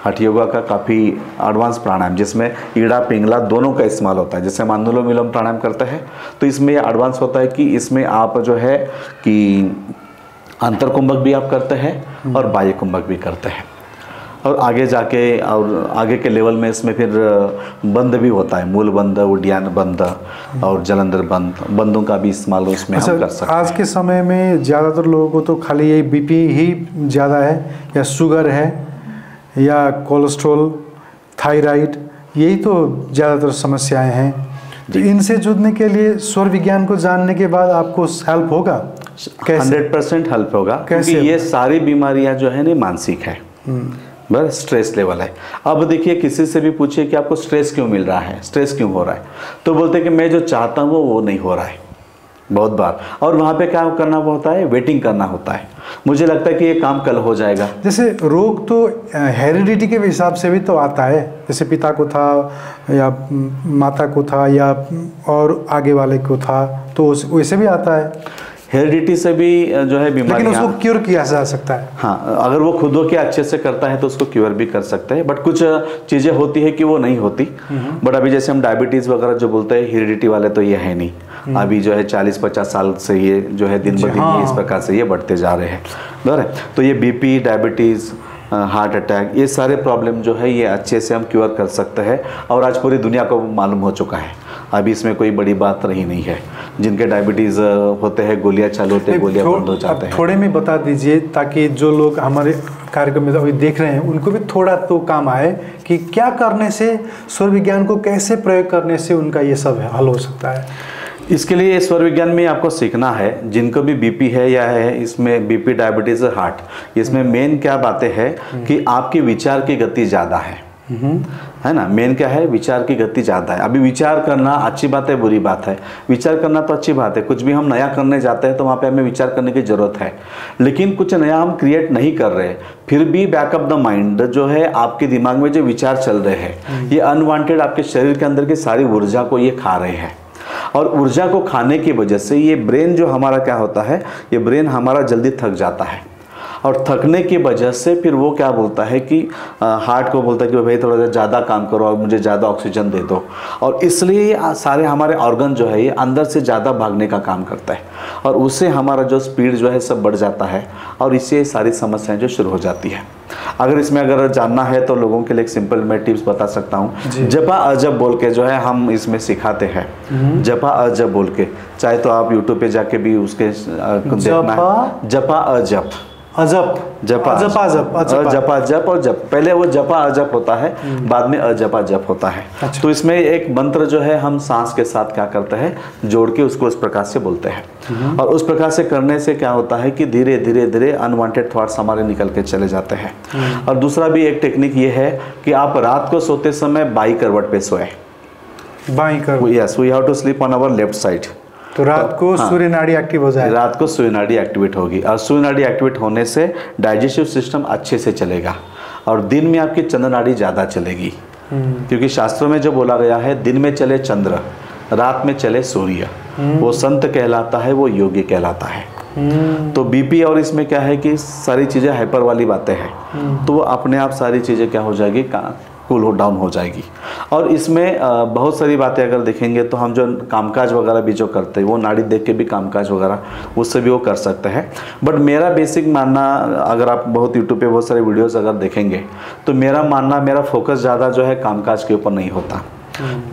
हठ योगा का काफ़ी एडवांस प्राणायाम, जिसमें ईड़ा पिंगला दोनों का इस्तेमाल होता है। जैसे हम अनुलोम विलोम प्राणायाम करते हैं तो इसमें ये एडवांस होता है कि इसमें आप जो है कि अंतर कुंभक भी आप करते हैं और बाह्य कुंभक भी करते हैं, और आगे जाके और आगे के लेवल में इसमें फिर बंद भी होता है, मूल बंद, उड्डयन बंद और जलंधर बंद, बंदों का भी इस्तेमाल उसमें हम कर सकते हैं। आज के समय में ज़्यादातर लोगों को तो खाली यही बीपी ही ज़्यादा है, या शुगर है, या कोलेस्ट्रॉल, थायराइड, यही तो ज़्यादातर समस्याएं हैं। तो इनसे जुड़ने के लिए स्वर विज्ञान को जानने के बाद आपको हेल्प होगा? 100% हेल्प होगा, क्योंकि ये सारी बीमारियां जो है ना मानसिक है, बस स्ट्रेस लेवल है। अब देखिए, किसी से भी पूछिए कि आपको स्ट्रेस क्यों मिल रहा है, स्ट्रेस क्यों हो रहा है, तो बोलते हैं कि मैं जो चाहता हूँ वो नहीं हो रहा है बहुत बार। और वहाँ पे क्या करना होता है, वेटिंग करना होता है। मुझे लगता है कि ये काम कल हो जाएगा। जैसे रोग तो हेरिडिटी के हिसाब से भी तो आता है, जैसे पिता को था या माता को था या और आगे वाले को था, तो वैसे भी आता है। हेरिडिटी से भी जो है बीमारी, लेकिन उसको क्योर किया जा सकता है। हाँ, अगर वो खुद के अच्छे से करता है तो उसको क्योर भी कर सकते हैं, बट कुछ चीज़ें होती है कि वो नहीं होती। बट अभी जैसे हम डायबिटीज़ वगैरह जो बोलते हैं, हेरिडिटी वाले तो ये है नहीं। अभी जो है 40-50 साल से ये जो है दिन ब दिन ये इस प्रकार से ये बढ़ते जा रहे हैं, बराबर है। तो ये बीपी, डायबिटीज़, हार्ट अटैक, ये सारे प्रॉब्लम जो है ये अच्छे से हम क्योर कर सकते हैं, और आज पूरी दुनिया को मालूम हो चुका है। अभी इसमें कोई बड़ी बात रही नहीं है। जिनके डायबिटीज़ होते हैं, गोलियां चालू होते हैं, गोलियां बंद हो जाते हैं। थोड़े में बता दीजिए ताकि जो लोग हमारे कार्यक्रम में अभी देख रहे हैं उनको भी थोड़ा तो काम आए कि क्या करने से, स्वर विज्ञान को कैसे प्रयोग करने से उनका ये सब हल हो सकता है। इसके लिए स्वर विज्ञान में आपको सीखना है। जिनको भी बीपी है या है, इसमें बीपी, डायबिटीज़, हार्ट, इसमें मेन क्या बातें हैं कि आपकी विचार की गति ज़्यादा है ना। मेन क्या है, विचार की गति ज़्यादा है। अभी विचार करना अच्छी बात है, बुरी बात है। विचार करना तो अच्छी बात है, कुछ भी हम नया करने जाते हैं तो वहाँ पे हमें विचार करने की ज़रूरत है। लेकिन कुछ नया हम क्रिएट नहीं कर रहे, फिर भी बैकअप द माइंड जो है, आपके दिमाग में जो विचार चल रहे हैं, ये अनवांटेड आपके शरीर के अंदर की सारी ऊर्जा को ये खा रहे हैं। और ऊर्जा को खाने की वजह से ये ब्रेन जो हमारा क्या होता है, ये ब्रेन हमारा जल्दी थक जाता है, और थकने की वजह से फिर वो क्या बोलता है कि हार्ट को बोलता है कि भाई थोड़ा सा ज़्यादा काम करो और मुझे ज़्यादा ऑक्सीजन दे दो। और इसलिए सारे हमारे ऑर्गन जो है ये अंदर से ज़्यादा भागने का काम करता है, और उससे हमारा जो स्पीड जो है सब बढ़ जाता है, और इससे सारी समस्याएं जो शुरू हो जाती है। अगर इसमें अगर जानना है तो लोगों के लिए एक सिंपल मैं टिप्स बता सकता हूँ। जपा अजब बोल के जो है हम इसमें सिखाते हैं। जपा अजब बोल के, चाहे तो आप यूट्यूब पे जाके भी उसके देखना है। जपा अजब, अजब, जपा जपा जप और जप, पहले वो जपा अजप होता है, बाद में अजपा जप होता है। अच्छा। तो इसमें एक मंत्र जो है हम सांस के साथ क्या करते हैं, जोड़ के उसको इस प्रकार से बोलते हैं, और उस प्रकार से करने से क्या होता है कि धीरे धीरे धीरे अनवांटेड थॉट्स हमारे निकल के चले जाते हैं। और दूसरा भी एक टेक्निक ये है कि आप रात को सोते समय बाई करवट पे सोए। बाई करवट, yes, we have to sleep on our left side. तो रात को सूर्य नाड़ी एक्टिव हो जाए, रात को सूर्य नाड़ी एक्टिवेट होगी, और सूर्य नाड़ी एक्टिवेट होने से डाइजेस्टिव सिस्टम अच्छे से चलेगा, और दिन में आपकी चंद्र नाड़ी ज़्यादा चलेगी। क्योंकि शास्त्रों में जो बोला गया है, दिन में चले चंद्र, रात में चले सूर्य, वो संत कहलाता है, वो योगी कहलाता है। तो बीपी और इसमें क्या है कि सारी चीज़ें हाइपर वाली बातें हैं, तो वो अपने आप सारी चीज़ें क्या हो जाएगी, कूल डाउन हो जाएगी। और इसमें बहुत सारी बातें अगर देखेंगे तो हम जो कामकाज वगैरह भी जो करते हैं, वो नाड़ी देख के भी कामकाज वगैरह उससे भी वो कर सकते हैं। बट मेरा बेसिक मानना, अगर आप बहुत यूट्यूब पे बहुत सारे वीडियोस अगर देखेंगे तो मेरा मानना, मेरा फोकस ज़्यादा जो है कामकाज के ऊपर नहीं होता।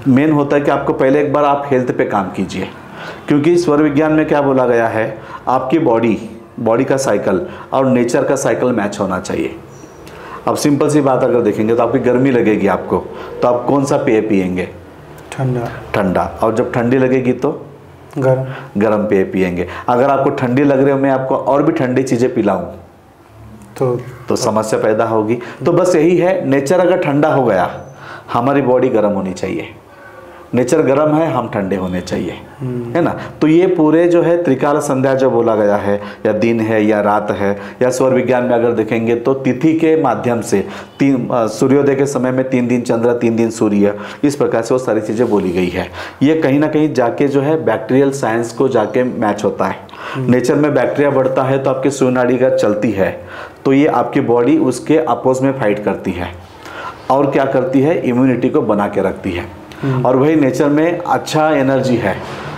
मेन होता है कि आपको पहले एक बार आप हेल्थ पे काम कीजिए, क्योंकि स्वर विज्ञान में क्या बोला गया है, आपकी बॉडी का साइकिल और नेचर का साइकिल मैच होना चाहिए। अब सिंपल सी बात अगर देखेंगे तो आपकी गर्मी लगेगी आपको, तो आप कौन सा पेय पिएंगे, ठंडा, और जब ठंडी लगेगी तो गरम पेय पिएंगे। अगर आपको ठंडी लग रही हो, मैं आपको और भी ठंडी चीज़ें पिलाऊं तो समस्या पैदा होगी। तो बस यही है, नेचर अगर ठंडा हो गया, हमारी बॉडी गर्म होनी चाहिए। नेचर गर्म है, हम ठंडे होने चाहिए, है ना। तो ये पूरे जो है त्रिकाल संध्या जो बोला गया है, या दिन है या रात है, या स्वर विज्ञान में अगर देखेंगे तो तिथि के माध्यम से सूर्योदय के समय में 3 दिन चंद्र, 3 दिन सूर्य, इस प्रकार से वो सारी चीज़ें बोली गई है। ये कहीं ना कहीं जाके जो है बैक्टीरियल साइंस को जाके मैच होता है। नेचर में बैक्टीरिया बढ़ता है तो आपकी सूर्य नाड़ी का चलती है, तो ये आपकी बॉडी उसके अपोज में फाइट करती है, और क्या करती है, इम्यूनिटी को बना के रखती है। और वही नेचर में अच्छा एनर्जी है,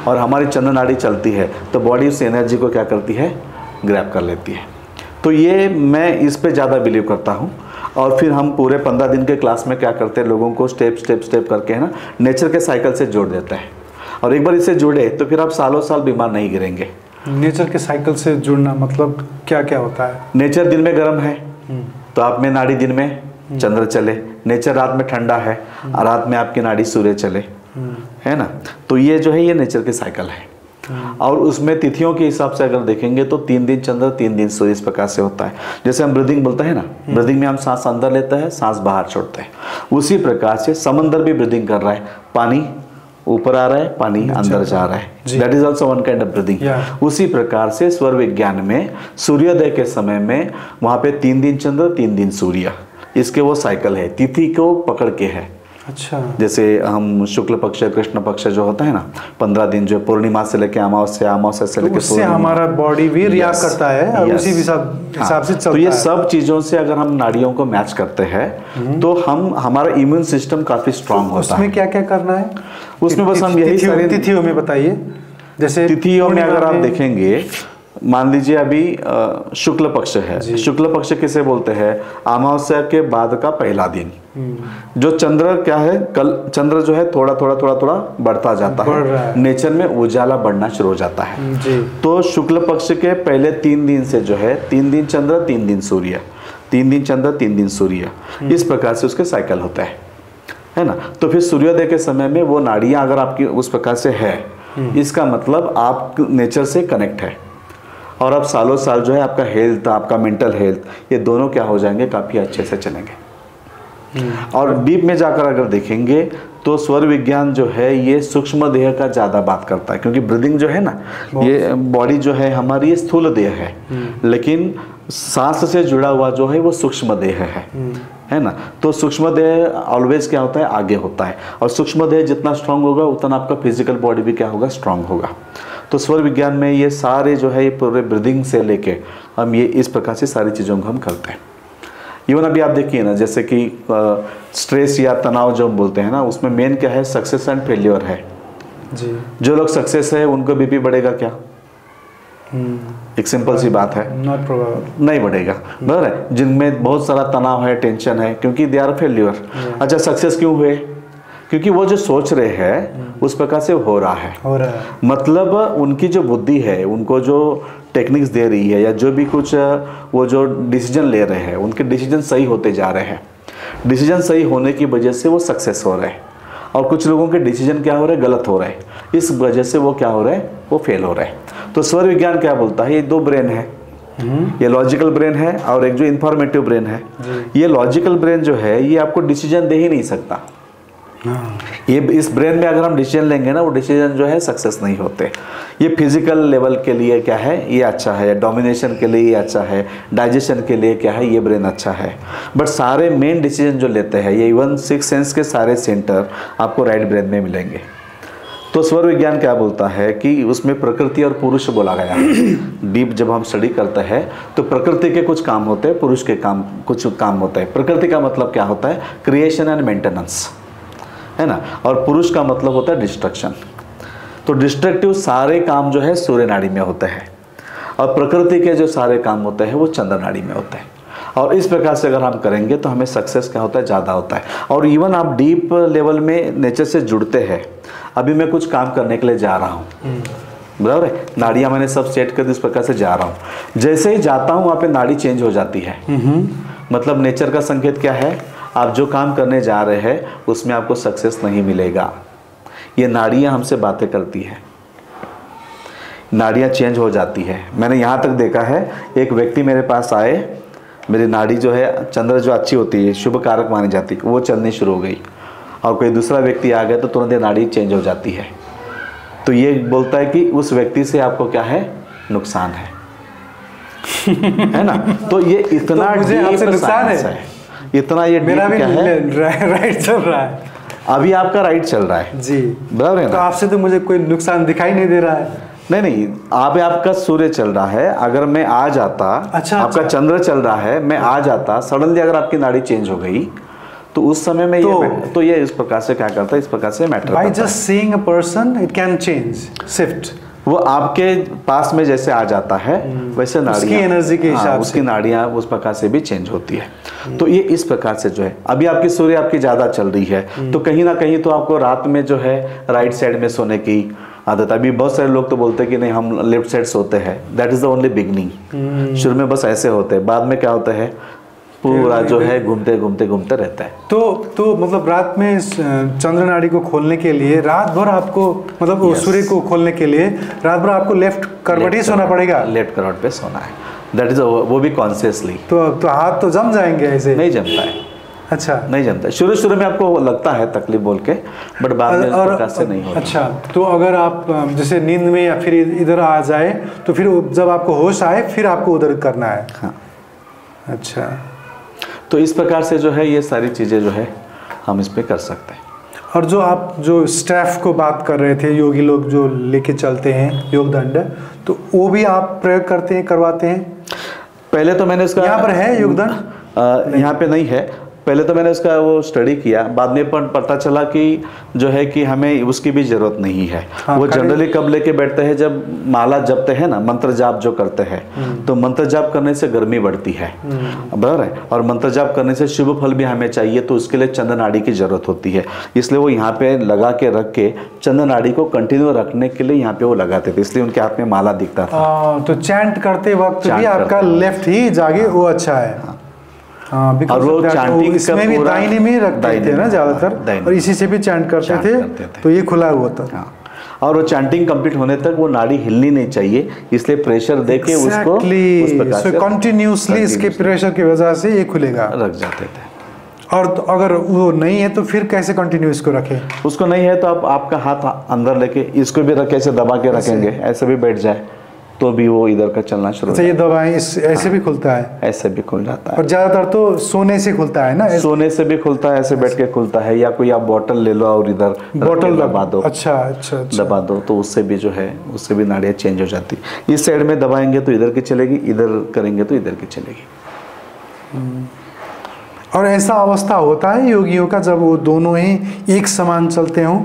और हमारी चंद्र नाड़ी चलती है, तो बॉडी उस एनर्जी को क्या करती है, ग्रैब कर लेती है। तो ये मैं इस पे ज़्यादा बिलीव करता हूँ। और फिर हम पूरे 15 दिन के क्लास में क्या करते हैं, लोगों को स्टेप करके, है ना, नेचर के साइकिल से जोड़ देते हैं। और एक बार इससे जुड़े तो फिर आप सालों साल बीमार नहीं गिरेंगे। नेचर के साइकिल से जुड़ना मतलब क्या क्या होता है? नेचर दिन में गर्म है तो आप में नाड़ी दिन में चंद्र चले, नेचर रात में ठंडा है, रात में आपकी नाड़ी सूर्य चले, है ना। तो ये जो है ये नेचर के साइकिल है। और उसमें तिथियों के हिसाब से अगर देखेंगे तो 3 दिन चंद्र, 3 दिन सूर्य, इस प्रकार से होता है। जैसे हम ब्रीदिंग बोलते हैं ना, ब्रीदिंग में हम सांस अंदर लेते हैं, सांस बाहर छोड़ते हैं, उसी प्रकार से समंदर भी ब्रीदिंग कर रहा है, पानी ऊपर आ रहा है, पानी अंदर जा रहा है। That is also one kind of breathing. उसी प्रकार से स्वर विज्ञान में सूर्योदय के समय में वहां पे 3 दिन चंद्र 3 दिन सूर्य, इसके वो साइकिल है, तिथि को पकड़ के है। अच्छा, जैसे हम शुक्ल पक्ष कृष्ण पक्ष जो होता है ना, 15 दिन जो पूर्णिमा से लेके अमावस्या, अमावस्या से लेके उससे हमारा बॉडी भी रिएक्ट करता है और उसी हिसाब से चलता है। तो ये सब चीजों से अगर हम नाड़ियों को मैच करते हैं तो हमारा इम्यून सिस्टम काफी स्ट्रांग होता है। उसमें क्या क्या करना है? उसमें बस हम यही सारी तिथियों में बताइए। जैसे तिथियों में अगर आप देखेंगे, मान लीजिए अभी शुक्ल पक्ष है। शुक्ल पक्ष किसे बोलते हैं? अमावस्या के बाद का पहला दिन। जो चंद्र क्या है, कल चंद्र जो है थोड़ा थोड़ा बढ़ता जाता है, नेचर में उजाला बढ़ना शुरू हो जाता है जी। तो शुक्ल पक्ष के पहले 3 दिन से जो है 3 दिन चंद्र 3 दिन सूर्य, 3 दिन चंद्र 3 दिन सूर्य, इस प्रकार से उसके साइकिल होता है ना। तो फिर सूर्योदय के समय में वो नाड़ियां अगर आपकी उस प्रकार से है, इसका मतलब आप नेचर से कनेक्ट है और अब सालों साल जो है आपका हेल्थ, आपका मेंटल हेल्थ, ये दोनों क्या हो जाएंगे, काफ़ी अच्छे से चलेंगे। और डीप में जाकर अगर देखेंगे तो स्वर विज्ञान जो है ये सूक्ष्म देह का ज़्यादा बात करता है, क्योंकि ब्रीदिंग जो है ना, ये बॉडी जो है हमारी, ये स्थूल देह है, लेकिन सांस से जुड़ा हुआ जो है वो सूक्ष्म देह है ना। तो सूक्ष्म देह ऑलवेज क्या होता है, आगे होता है, और सूक्ष्म देह जितना स्ट्रांग होगा उतना आपका फिजिकल बॉडी भी क्या होगा, स्ट्रांग होगा। तो स्वर विज्ञान में ये सारे जो है ये पूरे ब्रीदिंग से लेके हम ये इस प्रकार से सारी चीज़ों को हम करते हैं। इवन अभी आप देखिए ना, जैसे कि स्ट्रेस या तनाव जो हम बोलते हैं ना, उसमें मेन क्या है, सक्सेस एंड फेल्योर है जी। जो लोग सक्सेस है उनको बीपी बढ़ेगा क्या? एक सिंपल सी बात है, नॉट प्रोबेबल, नहीं बढ़ेगा, बराबर है। जिनमें बहुत सारा तनाव है, टेंशन है, क्योंकि दे आर फेल्योर। अच्छा, सक्सेस क्यों हुए? क्योंकि वो जो सोच रहे हैं उस प्रकार से हो रहा है। मतलब उनकी जो बुद्धि है, उनको जो टेक्निक्स दे रही है या जो भी कुछ वो जो डिसीजन ले रहे हैं, उनके डिसीजन सही होते जा रहे हैं। डिसीजन सही होने की वजह से वो सक्सेस हो रहे हैं, और कुछ लोगों के डिसीजन क्या हो रहे हैं, गलत हो रहे हैं, इस वजह से वो क्या हो रहे हैं, वो फेल हो रहे हैं। तो स्वर विज्ञान क्या बोलता है, ये 2 ब्रेन है, ये लॉजिकल ब्रेन है और एक जो इंफॉर्मेटिव ब्रेन है। ये लॉजिकल ब्रेन जो है ये आपको डिसीजन दे ही नहीं सकता। ये इस ब्रेन में अगर हम डिसीजन लेंगे ना, वो डिसीजन जो है सक्सेस नहीं होते। ये फिजिकल लेवल के लिए क्या है, ये अच्छा है, डोमिनेशन के लिए ये अच्छा है, डाइजेशन के लिए क्या है, ये ब्रेन अच्छा है। बट सारे मेन डिसीजन जो लेते हैं, ये इवन 6 सेंस के सारे सेंटर आपको राइट ब्रेन में मिलेंगे। तो स्वर विज्ञान क्या बोलता है कि उसमें प्रकृति और पुरुष बोला गया है। डीप जब हम स्टडी करते हैं तो प्रकृति के कुछ काम होते हैं, पुरुष के काम कुछ काम होते हैं। प्रकृति का मतलब क्या होता है, क्रिएशन एंड मेंटेनेंस, है ना, और पुरुष का मतलब होता है डिस्ट्रक्शन। तो डिस्ट्रक्टिव सारे काम जो है सूर्य नाड़ी में होते हैं, और प्रकृति के जो सारे काम होते हैं वो चंद्र नाड़ी में होते हैं। और इस प्रकार से अगर हम करेंगे तो हमें सक्सेस क्या होता है, ज़्यादा होता है। और इवन आप डीप लेवल में नेचर से जुड़ते हैं। अभी मैं कुछ काम करने के लिए जा रहा हूँ, बराबर है, नाड़ियाँ मैंने सब सेट कर दी, इस प्रकार से जा रहा हूँ। जैसे ही जाता हूँ वहाँ पे नाड़ी चेंज हो जाती है। मतलब नेचर का संकेत क्या है, आप जो काम करने जा रहे हैं उसमें आपको सक्सेस नहीं मिलेगा। ये नाड़ियाँ हमसे बातें करती है, नाड़ियाँ चेंज हो जाती है। मैंने यहाँ तक देखा है, एक व्यक्ति मेरे पास आए, मेरी नाड़ी जो है चंद्र जो अच्छी होती है, शुभ कारक मानी जाती है, वो चलनी शुरू हो गई, और कोई दूसरा व्यक्ति आ गया तो तुरंत ये नाड़ी चेंज हो जाती है। तो ये बोलता है कि उस व्यक्ति से आपको क्या है, नुकसान है है ना। तो ये इतना तो मुझे आपसे नुकसान है, इतना ये मेरा भी क्या है, राइट चल रहा है, अभी आपका राइट चल रहा है जी, बराबर है ना। तो आपसे तो मुझे कोई नुकसान दिखाई नहीं दे रहा है। नहीं, आपका सूर्य चल रहा है, अगर मैं आ जाता, आपका चंद्र चल रहा है, मैं आ जाता, सडनली अगर आपकी नाड़ी चेंज हो गई तो उस समय में तो ये इस प्रकार से क्या करता है, इस प्रकार से matter by just seeing a person it can change, shift. वो आपके पास में जैसे आ जाता है वैसे नाड़ियाँ, उसकी एनर्जी के हिसाब से उसकी नाड़ियाँ उस प्रकार से भी चेंज होती है। तो ये इस प्रकार से जो है, अभी आपकी सूर्य आपकी ज़्यादा चल रही है तो कहीं ना कहीं तो आपको रात में जो है राइट साइड में सोने की आदत। अभी बहुत सारे लोग तो बोलते हैं कि नहीं हम लेफ्ट साइड सोते हैं, that is the only beginning. शुरू में बस ऐसे होते हैं, बाद में क्या होता है, पूरा जो है घूमते घूमते घूमते रहता है। तो मतलब रात में चंद्र नाड़ी को खोलने के लिए रात भर आपको, मतलब सूर्य को खोलने के लिए रात भर आपको लेफ्ट करवट ही सोना पड़ेगा, लेफ्ट करवट पे सोना है, दैट इज वो भी कॉन्शियसली। तो हाथ तो जम जाएंगे, ऐसे नहीं जमता है, अच्छा, नहीं जमता। शुरू शुरू में आपको लगता है तकलीफ बोल के, बट बाद में इस प्रकार से नहीं होता। अच्छा, तो अगर आप जैसे नींद में या फिर इधर आ जाए तो फिर जब आपको होश आए फिर आपको उधर करना है? हाँ। अच्छा, तो इस प्रकार से जो है ये सारी चीज़ें जो है हम इस पे कर सकते हैं। और जो आप जो स्टाफ को बात कर रहे थे, योगी लोग जो लेके चलते हैं योग दंड, तो वो भी आप प्रयोग करते हैं, करवाते हैं? पहले तो मैंने उसका, यहाँ पर है योग दंड? यहाँ पे नहीं है। पहले तो मैंने उसका वो स्टडी किया, बाद में पता चला कि जो है कि हमें उसकी भी जरूरत नहीं है। हाँ, वो जनरली कब लेके बैठते हैं, जब माला जपते हैं ना, मंत्र जाप जो करते हैं, तो मंत्र जाप करने से गर्मी बढ़ती है, बराबर है, और मंत्र जाप करने से शुभ फल भी हमें चाहिए, तो उसके लिए चंदन नाड़ी की जरूरत होती है। इसलिए वो यहाँ पे लगा के रख के चंदन नाड़ी को कंटिन्यू रखने के लिए यहाँ पे वो लगाते थे, इसलिए उनके हाथ में माला दिखता था। तो चैंट करते वक्त भी आपका लेफ्ट ही जागे, वो अच्छा है। हाँ, और वो चैंटिंग इसमें भी दाहिने में ही रखते थे ना ज़्यादातर, और इसी से भी चैंट करते थे, तो ये खुला हुआ था। हाँ। और वो चैंटिंग कंप्लीट होने तक वो नाड़ी हिलनी नहीं चाहिए, इसलिए प्रेशर दे के उसको उस प्रकार से कंटिन्यूसली इसके प्रेशर की वजह से ये खुलेगा, रख जाते थे। और तो अगर वो नहीं है तो फिर कैसे कंटिन्यू इसको रखें? उसको नहीं है तो आप आपका हाथ अंदर लेके इसको भी रख, ऐसे दबा के रखेंगे, ऐसे भी बैठ जाए तो भी वो इधर का चलना शुरू। अच्छा, ये दबाएं, इस ऐसे भी खुलता है? ऐसे भी खुल जाता है, और ज्यादातर तो सोने से खुलता है ना? सोने से भी खुलता है, ऐसे बैठ के खुलता है, या कोई आप बोतल ले लो और इधर बोतल दबा दो। अच्छा, दबा दो तो उससे भी जो है, उससे भी नाड़ियाँ चेंज हो जाती। इस साइड में दबाएंगे तो इधर की चलेगी, इधर करेंगे तो इधर की चलेगी। और ऐसा अवस्था होता है योगियों का जब वो दोनों ही एक समान चलते हों?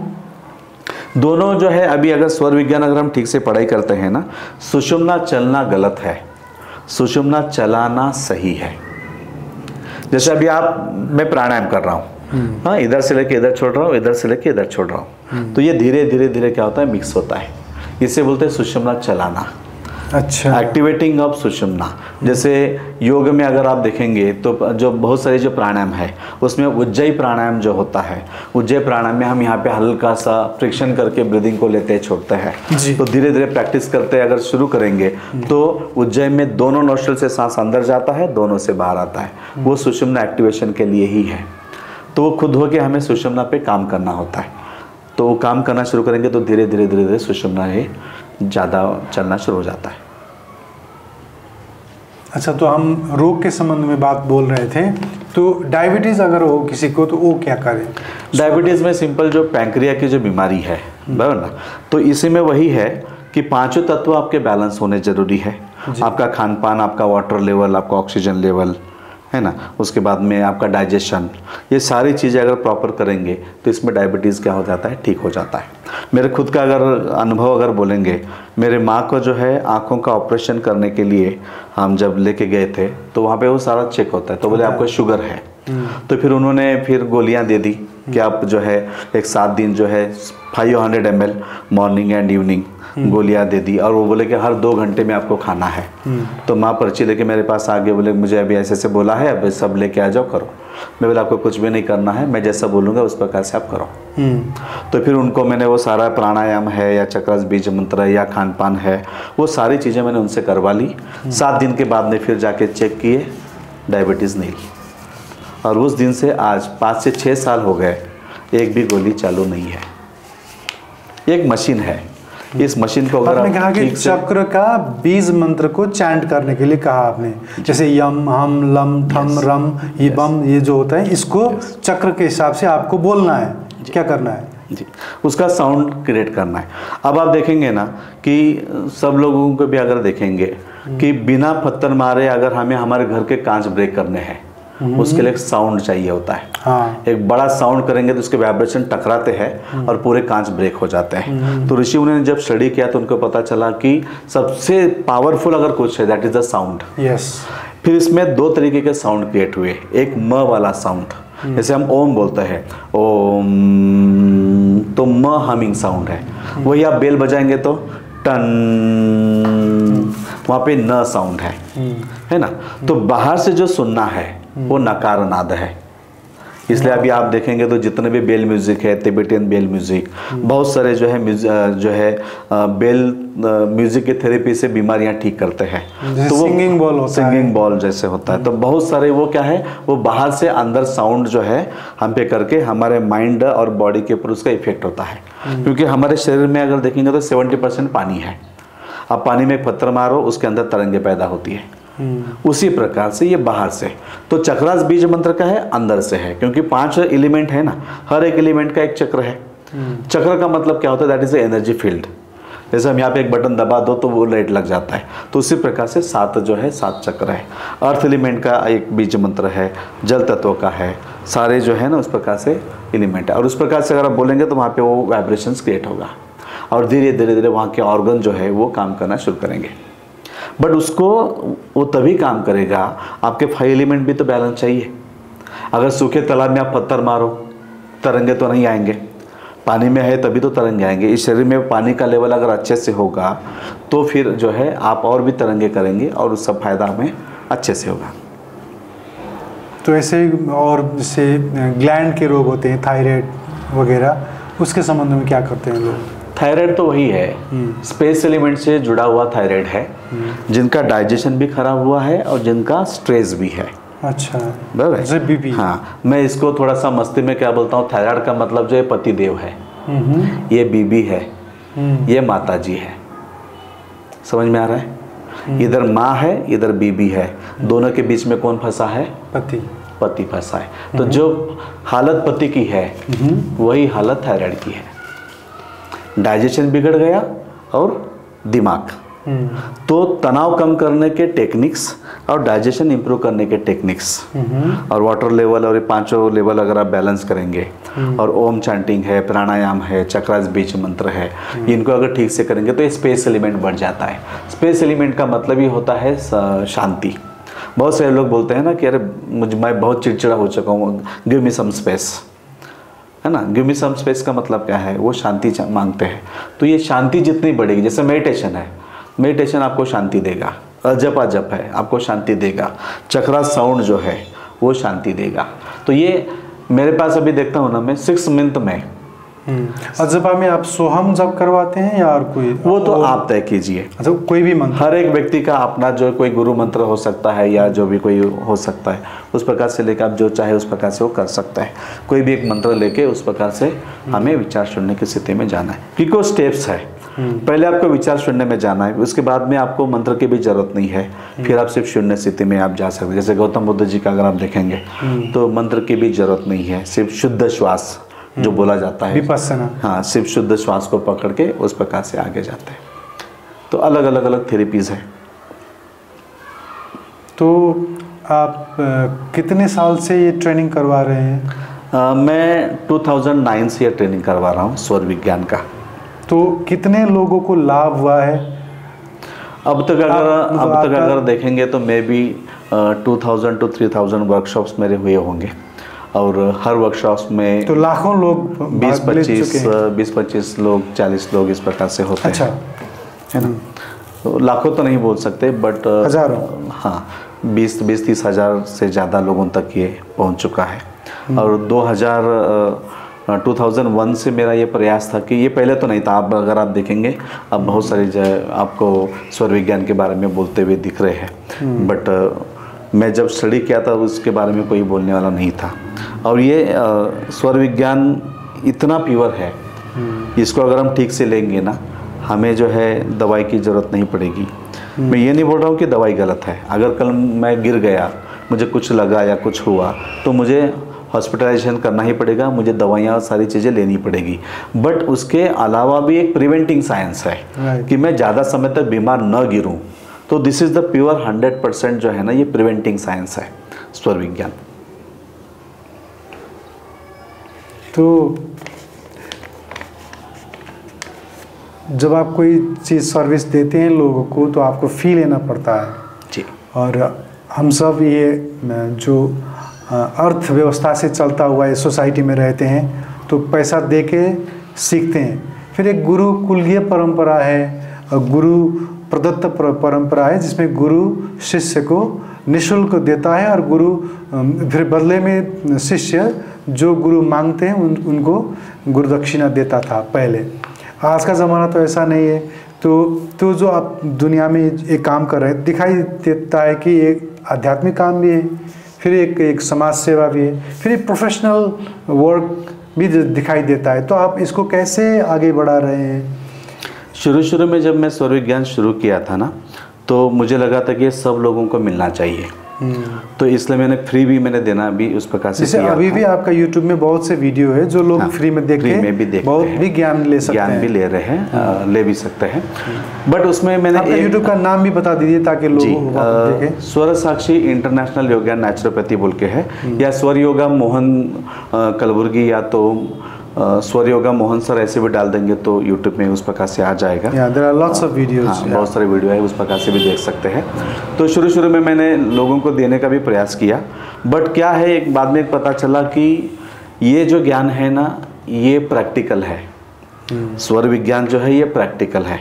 दोनों जो है, अभी अगर स्वर विज्ञान अगर हम ठीक से पढ़ाई करते हैं ना, सुषुम्ना चलना गलत है, सुषुम्ना चलाना सही है। जैसे अभी मैं प्राणायाम कर रहा हूँ, हाँ, इधर से लेके इधर छोड़ रहा हूँ, इधर से लेके इधर छोड़ रहा हूँ, तो ये धीरे धीरे धीरे क्या होता है, मिक्स होता है, इसे बोलते हैं सुषुम्ना चलाना। अच्छा, एक्टिवेटिंग ऑफ सुषुम्ना। जैसे योग में अगर आप देखेंगे तो जो बहुत सारे जो प्राणायाम है, उसमें उज्जयी प्राणायाम जो होता है, उज्जयी प्राणायाम में हम यहाँ पे हल्का सा फ्रिक्शन करके ब्रीदिंग को लेते हैं, छोड़ते हैं। तो धीरे धीरे प्रैक्टिस करते अगर शुरू करेंगे तो उज्जयी में दोनों नोस्ट्रल से सांस अंदर जाता है, दोनों से बाहर आता है, वो सुषुम्ना एक्टिवेशन के लिए ही है। तो वो खुद हो के हमें सुषुम्ना पे काम करना होता है। तो वो काम करना शुरू करेंगे तो धीरे धीरे धीरे धीरे सुषुम्ना ये ज़्यादा चलना शुरू हो जाता है। अच्छा, तो हम रोग के संबंध में बात बोल रहे थे, तो डायबिटीज़ अगर हो किसी को तो वो क्या करें? डायबिटीज़ में सिंपल जो पैंक्रिया की जो बीमारी है, बराबर ना, तो इसी में वही है कि पांचों तत्व आपके बैलेंस होने जरूरी है। आपका खान पान, आपका वाटर लेवल, आपका ऑक्सीजन लेवल, है ना, उसके बाद में आपका डाइजेशन, ये सारी चीज़ें अगर प्रॉपर करेंगे तो इसमें डायबिटीज़ क्या हो जाता है, ठीक हो जाता है। मेरे खुद का अगर अनुभव अगर बोलेंगे, मेरे माँ को जो है आँखों का ऑपरेशन करने के लिए हम जब लेके गए थे तो वहाँ पे वो सारा चेक होता है, तो बोले आपको शुगर है, तो फिर उन्होंने फिर गोलियाँ दे दी कि आप जो है एक 7 दिन जो है 500 ml मॉर्निंग एंड इवनिंग गोलियां दे दी, और वो बोले कि हर 2 घंटे में आपको खाना है। तो माँ पर्ची लेके मेरे पास आ गए, बोले मुझे अभी ऐसे ऐसे बोला है, अब सब लेके आ जाओ, करो। मैं बोला आपको कुछ भी नहीं करना है, मैं जैसा बोलूँगा उस प्रकार से आप करो। तो फिर उनको मैंने वो सारा प्राणायाम है या चक्रस बीज मंत्र है या खान पान है, वो सारी चीज़ें मैंने उनसे करवा ली। 7 दिन के बाद में फिर जाके चेक किए, डायबिटीज़ नहीं। और उस दिन से आज 5 से 6 साल हो गए, एक भी गोली चालू नहीं है। एक मशीन है, इस मशीन को अगर आपने कहा कि चक्र का बीज मंत्र को चैंट करने के लिए कहा आपने, जैसे यम हम लम थम रम ये बम, ये जो होता है इसको चक्र के हिसाब से आपको बोलना है, क्या करना है जी, उसका साउंड क्रिएट करना है। अब आप देखेंगे ना कि सब लोगों को भी अगर देखेंगे कि बिना पत्थर मारे अगर हमें हमारे घर के कांच ब्रेक करने हैं, उसके लिए एक साउंड चाहिए होता है। हाँ। एक बड़ा साउंड करेंगे तो उसके वाइब्रेशन टकराते हैं और पूरे कांच ब्रेक हो जाते हैं। तो ऋषि मुनि ने जब स्टडी किया तो उनको पता चला कि सबसे पावरफुल अगर कुछ है that is the sound. Yes. फिर इसमें 2 तरीके के साउंड क्रिएट हुए, एक म वाला साउंड, जैसे हम ओम बोलते हैं ओम, तो म हमिंग साउंड है। वही आप बेल बजाएंगे तो टन, वहाँ पे न साउंड है ना। तो बाहर से जो सुनना है वो नकार नाद है, इसलिए अभी आप देखेंगे तो जितने भी बेल म्यूजिक है, तिब्बतियन बेल म्यूजिक, बहुत सारे जो है बेल म्यूजिक के थेरेपी से बीमारियां ठीक करते हैं। तो वो सिंगिंग बॉल होता है, सिंगिंग बॉल जैसे होता है। तो बहुत सारे वो क्या है, वो बाहर से अंदर साउंड जो है हम पे करके हमारे माइंड और बॉडी के ऊपर उसका इफेक्ट होता है। क्योंकि हमारे शरीर में अगर देखेंगे तो 70% पानी है। अब पानी में एक पत्थर मारो, उसके अंदर तरंगे पैदा होती है। उसी प्रकार से ये बाहर से, तो चक्रास बीज मंत्र का है अंदर से है, क्योंकि 5 एलिमेंट है ना, हर एक एलिमेंट का एक चक्र है। चक्र का मतलब क्या होता है, दैट इज एनर्जी फील्ड। जैसे हम यहाँ पे एक बटन दबा दो तो वो लाइट लग जाता है, तो उसी प्रकार से 7 जो है 7 चक्र है। अर्थ एलिमेंट का एक बीज मंत्र है, जल तत्व का है, सारे जो है ना उस प्रकार से एलिमेंट है। और उस प्रकार से अगर आप बोलेंगे तो वहाँ पे वो वाइब्रेशंस क्रिएट होगा और धीरे धीरे वहाँ के ऑर्गन जो है वो काम करना शुरू करेंगे। बट उसको वो तभी काम करेगा, आपके 5 एलिमेंट भी तो बैलेंस चाहिए। अगर सूखे तालाब में आप पत्थर मारो, तरंगे तो नहीं आएंगे। पानी में है तभी तो तरंगे आएंगे। इस शरीर में पानी का लेवल अगर अच्छे से होगा तो फिर जो है आप और भी तरंगे करेंगे और उसका फायदा हमें अच्छे से होगा। तो ऐसे और जैसे ग्लैंड के रोग होते हैं, थायराइड वगैरह, उसके संबंध में क्या करते हैं लोग? थायराइड तो वही है, स्पेस एलिमेंट से जुड़ा हुआ थायराइड है, जिनका डाइजेशन भी खराब हुआ है और जिनका स्ट्रेस भी है। अच्छा, बराबर है। जैसे बीपी। हाँ, मैं इसको थोड़ा सा मस्ती में क्या बोलता हूँ, थायराइड का मतलब जो है पति देव है, ये बीबी है, ये माता जी है। समझ में आ रहा है? इधर माँ है, इधर बीबी है, दोनों के बीच में कौन फंसा है? पति फंसा है। तो जो हालत पति की है वही हालत थायराइड की है। डाइजेशन बिगड़ गया और दिमाग, तो तनाव कम करने के टेक्निक्स और डाइजेशन इंप्रूव करने के टेक्निक्स और वाटर लेवल और ये 5 लेवल अगर आप बैलेंस करेंगे और ओम चैंटिंग है, प्राणायाम है, चक्रास बीज मंत्र है, इनको अगर ठीक से करेंगे तो ये स्पेस एलिमेंट बढ़ जाता है। स्पेस एलिमेंट का मतलब ही होता है शांति। बहुत सारे लोग बोलते हैं ना कि अरे मैं बहुत चिड़चिड़ा हो चुका हूँ, गिव मी सम स्पेस, है ना। गिव मी सम स्पेस का मतलब क्या है, वो शांति मांगते हैं। तो ये शांति जितनी बढ़ेगी, जैसे मेडिटेशन है, मेडिटेशन आपको शांति देगा, अजप जप है आपको शांति देगा, चक्रा साउंड जो है वो शांति देगा। तो ये मेरे पास अभी देखता हूँ ना मैं 6 मंथ में अजपा में आप सोहम जप करवाते हैं या और कोई? वो तो आप तय कीजिए। अच्छा, कोई भी मंत्र? हर एक व्यक्ति का अपना जो कोई गुरु मंत्र हो सकता है या जो भी कोई हो सकता है, उस प्रकार से लेकर आप जो चाहे उस प्रकार से वो कर सकता है। कोई भी एक मंत्र लेके उस प्रकार से हमें विचार सुनने की स्थिति में जाना है। क्योंकि वो स्टेप्स है, पहले आपको विचार सुनने में जाना है, उसके बाद में आपको मंत्र की भी जरूरत नहीं है, फिर आप सिर्फ शून्य स्थिति में आप जा सकते हैं। जैसे गौतम बुद्ध जी का अगर आप देखेंगे तो मंत्र की भी जरूरत नहीं है, सिर्फ शुद्ध श्वास जो बोला जाता है, विपस्सना। हाँ, सिर्फ शुद्ध श्वास को पकड़ के उस प्रकार से आगे जाते हैं। तो अलग अलग थेरेपीज है। तो आप कितने साल से ये ट्रेनिंग करवा रहे हैं? मैं 2009 से ये ट्रेनिंग करवा रहा हूँ स्वर विज्ञान का। तो कितने लोगों को लाभ हुआ है अब तक? अगर देखेंगे तो मे बी 2000 to 3000 वर्कशॉप्स मेरे हुए होंगे और हर वर्कशॉप्स में तो लाखों लोग 20-25 लोग, 40 लोग इस प्रकार से होते हैं, है ना। तो लाखों तो नहीं बोल सकते, बट हजारों, हाँ, 20-30 हज़ार से ज़्यादा लोगों तक ये पहुंच चुका है। और 2001 से मेरा ये प्रयास था कि ये पहले तो नहीं था, अब अगर आप देखेंगे अब बहुत सारी आपको स्वर विज्ञान के बारे में बोलते हुए दिख रहे हैं, बट मैं जब स्टडी किया था उसके बारे में कोई बोलने वाला नहीं था। और ये स्वर विज्ञान इतना प्योर है, इसको अगर हम ठीक से लेंगे ना, हमें जो है दवाई की ज़रूरत नहीं पड़ेगी। मैं ये नहीं बोल रहा हूँ कि दवाई गलत है। अगर कल मैं गिर गया, मुझे कुछ लगा या कुछ हुआ, तो मुझे हॉस्पिटलाइजेशन करना ही पड़ेगा, मुझे दवाइयाँ सारी चीज़ें लेनी पड़ेगी। बट उसके अलावा भी एक प्रिवेंटिंग साइंस है कि मैं ज़्यादा समय तक बीमार न गिरूँ। तो दिस इज़ द प्योर 100% जो है ना, ये प्रिवेंटिंग साइंस है स्वर विज्ञान। तो जब आप कोई चीज़ सर्विस देते हैं लोगों को तो आपको फी लेना पड़ता है जी। और हम सब ये जो अर्थव्यवस्था से चलता हुआ ये सोसाइटी में रहते हैं, तो पैसा दे के सीखते हैं। फिर एक गुरुकुलीय परंपरा है, गुरु प्रदत्त परंपरा है, जिसमें गुरु शिष्य को निःशुल्क देता है और गुरु फिर बदले में शिष्य जो गुरु मांगते हैं उनको गुरु दक्षिणा देता था पहले। आज का ज़माना तो ऐसा नहीं है। तो जो आप दुनिया में एक काम कर रहे हैं, दिखाई देता है कि एक आध्यात्मिक काम भी है, फिर एक समाज सेवा भी है, फिर एक प्रोफेशनल वर्क भी दिखाई देता है। तो आप इसको कैसे आगे बढ़ा रहे हैं? शुरू में जब मैं स्वर विज्ञान शुरू किया था ना, तो मुझे लगा था कि ये सब लोगों को मिलना चाहिए। तो इसलिए मैंने फ्री भी मैंने देना भी उस प्रकार से किया। अभी भी आपका YouTube में बहुत से वीडियो है जो लोग फ्री में देख के बहुत भी ज्ञान ले सकते हैं। ज्ञान भी ले रहे हैं, ले भी सकते हैं। बट उसमें मैंने आपका YouTube का नाम भी बता दीजिए ताकि लोग देखें। स्वर साक्षी इंटरनेशनल योगा नेचुरोपैथी बोल के है, या स्वर योगा मोहन कलबुर्गी, या तो स्वर योगा मोहन सर ऐसे भी डाल देंगे तो YouTube में उस प्रकार से आ जाएगा। there are lots of videos। बहुत सारे वीडियो है, उस प्रकार से भी देख सकते हैं। तो शुरू में मैंने लोगों को देने का भी प्रयास किया, बट क्या है, एक बाद में पता चला कि ये जो ज्ञान है ना, ये प्रैक्टिकल है। स्वर विज्ञान जो है ये प्रैक्टिकल है।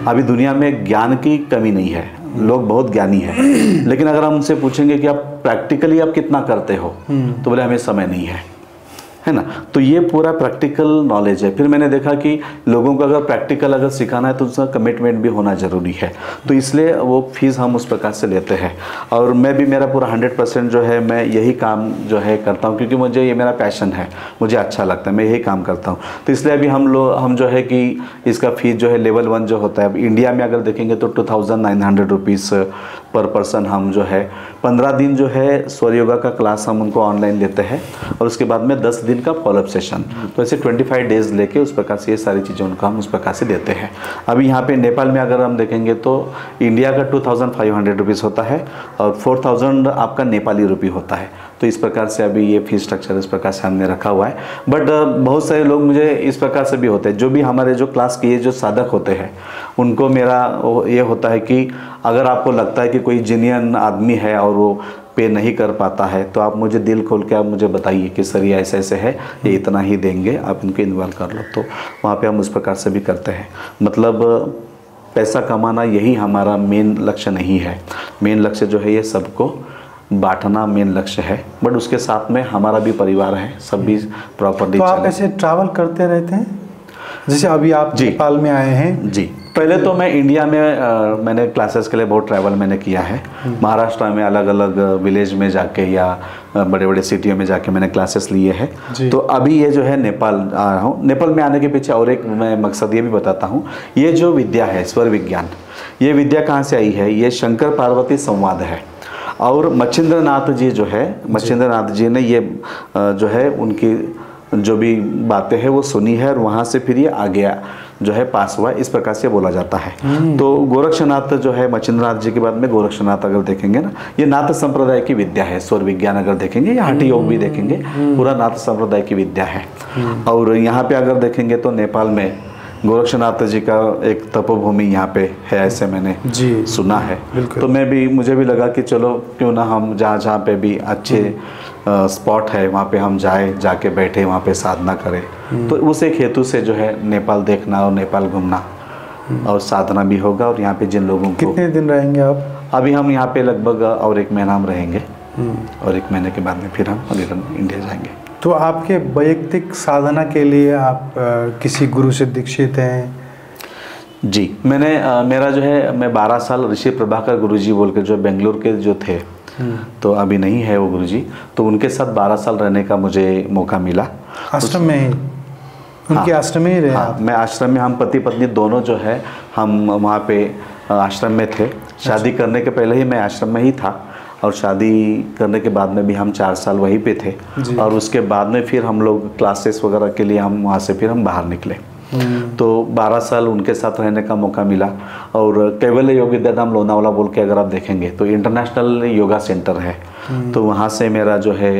अभी दुनिया में ज्ञान की कमी नहीं है, लोग बहुत ज्ञानी है, लेकिन अगर हम उनसे पूछेंगे कि आप प्रैक्टिकली आप कितना करते हो, तो बोले हमें समय नहीं है ना। तो ये पूरा प्रैक्टिकल नॉलेज है। फिर मैंने देखा कि लोगों को अगर प्रैक्टिकल अगर सिखाना है तो उसका कमिटमेंट भी होना ज़रूरी है। तो इसलिए वो फीस हम उस प्रकार से लेते हैं। और मैं भी मेरा पूरा 100% जो है मैं यही काम जो है करता हूँ, क्योंकि मुझे ये मेरा पैशन है, मुझे अच्छा लगता है, मैं यही काम करता हूँ। तो इसलिए अभी हम जो है कि इसका फीस जो है लेवल 1 जो होता है, अब इंडिया में अगर देखेंगे तो 2900 रुपीज़ पर पर्सन हम जो है 15 दिन जो है स्वर योगा का क्लास हम उनको ऑनलाइन लेते हैं, और उसके बाद में 10 दिन का फॉलोअप सेशन। तो ऐसे 25 डेज लेके उस प्रकार से ये सारी चीज़ें उनको हम उस प्रकार से देते हैं। अभी यहाँ पे नेपाल में अगर हम देखेंगे तो इंडिया का 2500 रुपीज़ होता है, और 4000 आपका नेपाली रुपये होता है। तो इस प्रकार से अभी ये फीस स्ट्रक्चर इस प्रकार से हमने रखा हुआ है। बट बहुत सारे लोग मुझे इस प्रकार से भी होते हैं, जो भी हमारे जो क्लास किए जो साधक होते हैं, उनको मेरा ये होता है कि अगर आपको लगता है कि कोई जेन्युइन आदमी है और वो पे नहीं कर पाता है, तो आप मुझे दिल खोल के आप मुझे बताइए कि सर ये ऐसे ऐसे है, ये इतना ही देंगे, आप इनको इन्वॉल्व कर लो। तो वहाँ पे हम उस प्रकार से भी करते हैं। मतलब पैसा कमाना यही हमारा मेन लक्ष्य नहीं है। मेन लक्ष्य जो है ये सबको बांटना मेन लक्ष्य है, बट उसके साथ में हमारा भी परिवार है, सब भी प्रॉपर्ली। तो आप ऐसे ट्रैवल करते रहते हैं, जैसे अभी आप नेपाल में आए हैं? जी, पहले तो मैं इंडिया में मैंने क्लासेस के लिए बहुत ट्रैवल मैंने किया है। महाराष्ट्र में अलग अलग विलेज में जाके या बड़े बड़े सिटियों में जाके मैंने क्लासेस लिए हैं। तो अभी ये जो है नेपाल आ रहा हूँ। नेपाल में आने के पीछे और एक मैं मकसद ये भी बताता हूँ, ये जो विद्या है स्वर विज्ञान, ये विद्या कहाँ से आई है? ये शंकर पार्वती संवाद है। और मच्छिंद्र नाथ जी जो है, मच्छिंद्र नाथ जी ने ये जो है उनकी जो भी बातें हैं वो सुनी है, और वहाँ से फिर ये आगे जो है पास हुआ, इस प्रकार से बोला जाता है। तो गोरक्षनाथ जो है मच्छिंद्रनाथ जी के बाद में गोरक्षनाथ अगर देखेंगे ना, ये नाथ संप्रदाय की विद्या है। स्वर विज्ञान अगर देखेंगे या हठ योग भी देखेंगे, पूरा नाथ संप्रदाय की विद्या है। और यहाँ पे अगर देखेंगे तो नेपाल में गोरक्षनाथ जी का एक तपोभूमि यहाँ पे है, ऐसे मैंने सुना है। तो मुझे भी लगा कि चलो क्यों ना हम जहाँ पे भी अच्छे स्पॉट है वहाँ पे हम जाके बैठे, वहाँ पे साधना करें। तो उस एक हेतु से जो है नेपाल देखना और नेपाल घूमना और साधना भी होगा। और यहाँ पे जिन लोगों को, कितने दिन रहेंगे आप? अभी हम यहाँ पे लगभग और 1 महीना हम रहेंगे, और 1 महीने के बाद में फिर हम रिटर्न इंडिया जाएंगे। तो आपके वैयक्तिक साधना के लिए आप किसी गुरु से दीक्षित हैं? जी, मेरा जो है मैं 12 साल ऋषि प्रभाकर गुरुजी बोल के जो बेंगलुरु के जो थे, तो अभी नहीं है वो गुरुजी, तो उनके साथ 12 साल रहने का मुझे मौका मिला। आश्रम में ही? उनके आश्रम में ही रहे? हाँ, मैं आश्रम में, हम पति पत्नी दोनों जो है हम वहाँ पे आश्रम में थे। शादी करने के पहले ही मैं आश्रम में ही था, और शादी करने के बाद में भी हम 4 साल वहीं पे थे। और उसके बाद में फिर हम लोग क्लासेस वगैरह के लिए हम वहाँ से फिर हम बाहर निकले। तो 12 साल उनके साथ रहने का मौका मिला। और कैवल्य योग विद्याधाम लोनावाला बोल के अगर आप देखेंगे तो इंटरनेशनल योगा सेंटर है। तो वहाँ से मेरा जो है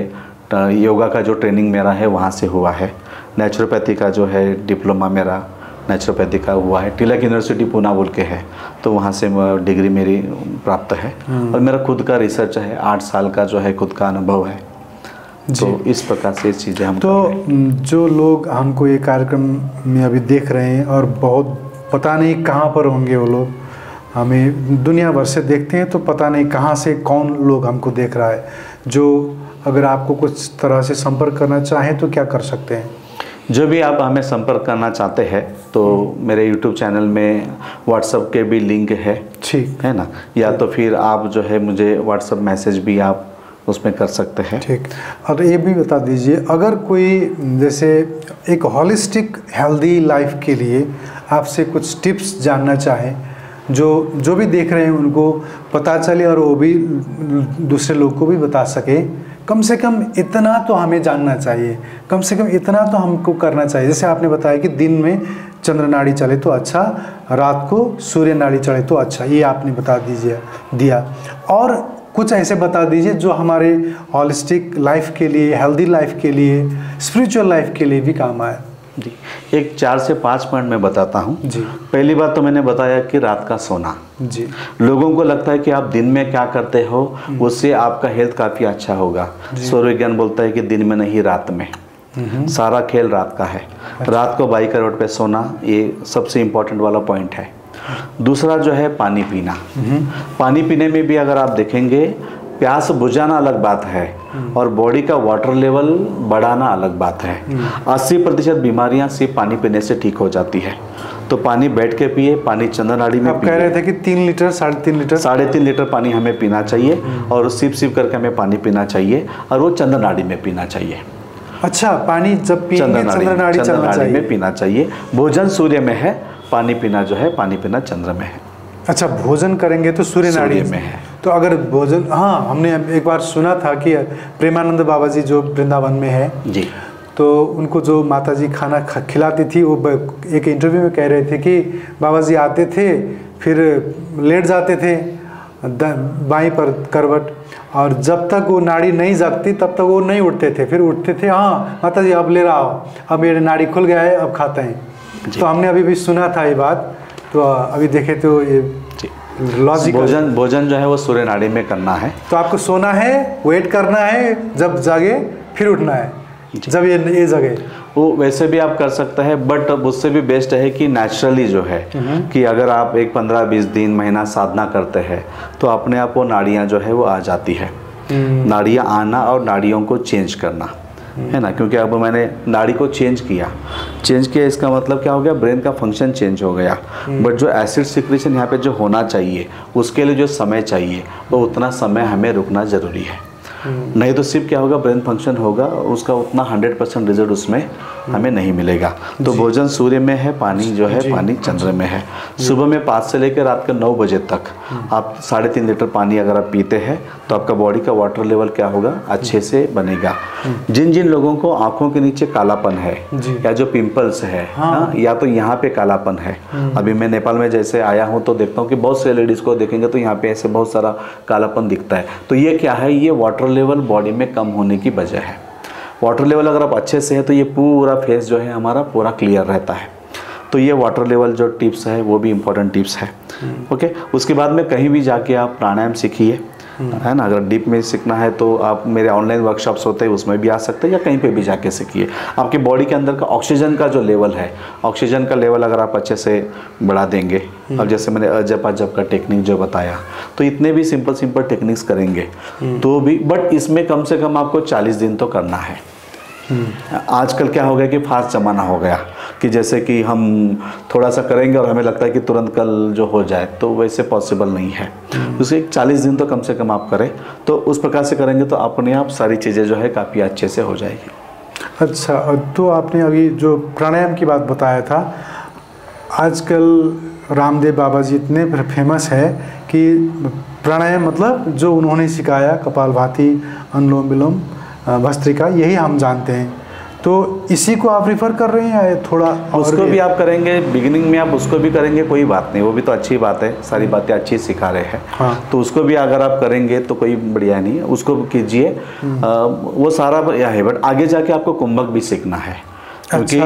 योगा का जो ट्रेनिंग मेरा है वहाँ से हुआ है। नेचुरोपैथी का जो है डिप्लोमा मेरा नेचुरोपैथी का हुआ है, तिलक यूनिवर्सिटी पूना बोल के है, तो वहाँ से डिग्री मेरी प्राप्त है। और मेरा खुद का रिसर्च है, 8 साल का जो है खुद का अनुभव है। तो इस प्रकार से चीज़ें हम, तो जो लोग हमको ये कार्यक्रम में अभी देख रहे हैं और बहुत पता नहीं कहाँ पर होंगे वो लोग, हमें दुनिया भर से देखते हैं तो पता नहीं कहाँ से कौन लोग हमको देख रहा है, जो अगर आपको कुछ तरह से संपर्क करना चाहें तो क्या कर सकते हैं? जो भी आप हमें संपर्क करना चाहते हैं तो मेरे YouTube चैनल में WhatsApp के भी लिंक है, ठीक है ना, या तो फिर आप जो है मुझे WhatsApp मैसेज भी आप उसमें कर सकते हैं। ठीक। और ये भी बता दीजिए, अगर कोई जैसे एक हॉलिस्टिक हेल्दी लाइफ के लिए आपसे कुछ टिप्स जानना चाहे, जो भी देख रहे हैं उनको पता चले और वो भी दूसरे लोग को भी बता सके, कम से कम इतना तो हमें जानना चाहिए, कम से कम इतना तो हमको करना चाहिए। जैसे आपने बताया कि दिन में चंद्र नाड़ी चले तो अच्छा, रात को सूर्य नाड़ी चले तो अच्छा, ये आपने बता दिया। और कुछ ऐसे बता दीजिए जो हमारे हॉलिस्टिक लाइफ के लिए, हेल्दी लाइफ के लिए, स्पिरिचुअल लाइफ के लिए भी काम आए। जी, एक 4 से 5 पॉइंट मैं बताता हूँ जी। पहली बात तो मैंने बताया कि रात का सोना जी। लोगों को लगता है कि आप दिन में क्या करते हो उससे आपका हेल्थ काफ़ी अच्छा होगा। सूर्य विज्ञान बोलता है कि दिन में नहीं, रात में। सारा खेल रात का है। रात को 22 करवट पे सोना, ये सबसे इम्पोर्टेंट वाला पॉइंट है। दूसरा जो है पानी पीना। पानी पीने में भी अगर आप देखेंगे, प्यास बुझाना अलग बात है और बॉडी का वाटर लेवल बढ़ाना अलग बात है। 80% बीमारियां सिर्फ पानी पीने से ठीक हो जाती है। तो पानी बैठ के पिए, पानी चंद्र नाड़ी में आप कह रहे थे कि 3 लीटर 3.5 लीटर पानी हमें पीना चाहिए और सिप करके हमें पानी पीना चाहिए और वो चंद्र नाड़ी में पीना चाहिए। अच्छा, पानी जब पिएंगे चंद्र नाड़ी में पीना चाहिए। भोजन सूर्य में है, पानी पीना जो है, पानी पीना चंद्र में है। अच्छा, भोजन करेंगे तो सूर्य नाड़ी में है। तो अगर भोजन, हाँ, हमने एक बार सुना था कि प्रेमानंद बाबा जी जो वृंदावन में है जी, तो उनको जो माताजी खाना खिलाती थी, वो एक इंटरव्यू में कह रहे थे कि बाबा जी आते थे, फिर लेट जाते थे बाईं पर करवट, और जब तक वो नाड़ी नहीं जगती तब तक वो नहीं उठते थे। फिर उठते थे, हाँ माताजी अब ले रहा हो, अब मेरे नाड़ी खुल गया है, अब खाते हैं। तो हमने अभी भी सुना था ये बात, तो अभी देखे तो ये लॉजिक, भोजन जो है वो सूर्य नाड़ी में करना है। तो आपको सोना है, वेट करना है, जब जागे फिर उठना है, जब ये जगे। वो वैसे भी आप कर सकते हैं, बट उससे भी बेस्ट है कि नेचुरली जो है कि अगर आप एक 15-20 दिन, महीना साधना करते हैं तो अपने आप वो नाड़ियाँ जो है वो आ जाती है। नाड़ियाँ आना और नाड़ियों को चेंज करना है ना, क्योंकि अब मैंने नाड़ी को चेंज किया, इसका मतलब क्या हो गया, ब्रेन का फंक्शन चेंज हो गया। बट जो एसिड सिक्रेशन यहाँ पे जो होना चाहिए, उसके लिए जो समय चाहिए, वो उतना समय हमें रुकना ज़रूरी है। नहीं तो सिर्फ क्या होगा, ब्रेन फंक्शन होगा, उसका उतना 100% रिजल्ट उसमें हमें नहीं मिलेगा। तो भोजन सूर्य में है, पानी जो है पानी चंद्र में है। सुबह में 5 से लेकर रात के 9 बजे तक आप 3.5 लीटर पानी अगर आप पीते हैं तो आपका बॉडी का वाटर लेवल क्या होगा, अच्छे से बनेगा। जिन लोगों को आंखों के नीचे कालापन है या जो पिंपल्स है, या तो यहाँ पे कालापन है, अभी मैं नेपाल में जैसे आया हूँ तो देखता हूँ कि बहुत से लेडीज़ को देखेंगे तो यहाँ पे ऐसे बहुत सारा कालापन दिखता है। तो ये क्या है, ये वाटर लेवल बॉडी में कम होने की वजह है। वाटर लेवल अगर आप अच्छे से है तो ये पूरा फेस जो है हमारा पूरा क्लियर रहता है। तो ये वाटर लेवल जो टिप्स है वो भी इम्पोर्टेंट टिप्स है। ओके, उसके बाद में कहीं भी जाके आप प्राणायाम सीखिए, है ना। अगर डीप में सीखना है तो आप मेरे ऑनलाइन वर्कशॉप्स होते हैं उसमें भी आ सकते हैं, या कहीं पे भी जाके सीखिए। आपकी बॉडी के अंदर का ऑक्सीजन का जो लेवल है, ऑक्सीजन का लेवल अगर आप अच्छे से बढ़ा देंगे, अब जैसे मैंने अजप का टेक्निक जो बताया, तो इतने भी सिंपल टेक्निक्स करेंगे तो भी, बट इसमें कम से कम आपको 40 दिन तो करना है। आजकल क्या हो गया कि फास्ट ज़माना हो गया कि जैसे कि हम थोड़ा सा करेंगे और हमें लगता है कि तुरंत कल जो हो जाए, तो वैसे पॉसिबल नहीं है। उसे 40 दिन तो कम से कम आप करें, तो उस प्रकार से करेंगे तो अपने आप सारी चीज़ें जो है काफ़ी अच्छे से हो जाएगी। अच्छा, तो आपने अभी जो प्राणायाम की बात बताया था, आजकल रामदेव बाबा जी इतने फेमस है कि प्राणायाम मतलब जो उन्होंने सिखाया, कपालभाति, अनुलोम विलोम, भस्त्रिका, यही हम जानते हैं। तो इसी को आप रिफ़र कर रहे हैं या थोड़ा उसको भी आप करेंगे, बिगिनिंग में आप उसको भी करेंगे, कोई बात नहीं, वो भी तो अच्छी बात है, सारी बातें अच्छी सिखा रहे हैं। हाँ। तो उसको भी अगर आप करेंगे तो कोई बढ़िया नहीं है, उसको कीजिए, वो सारा बढ़िया है। बट आगे जाके आपको कुंभक भी सीखना है, क्योंकि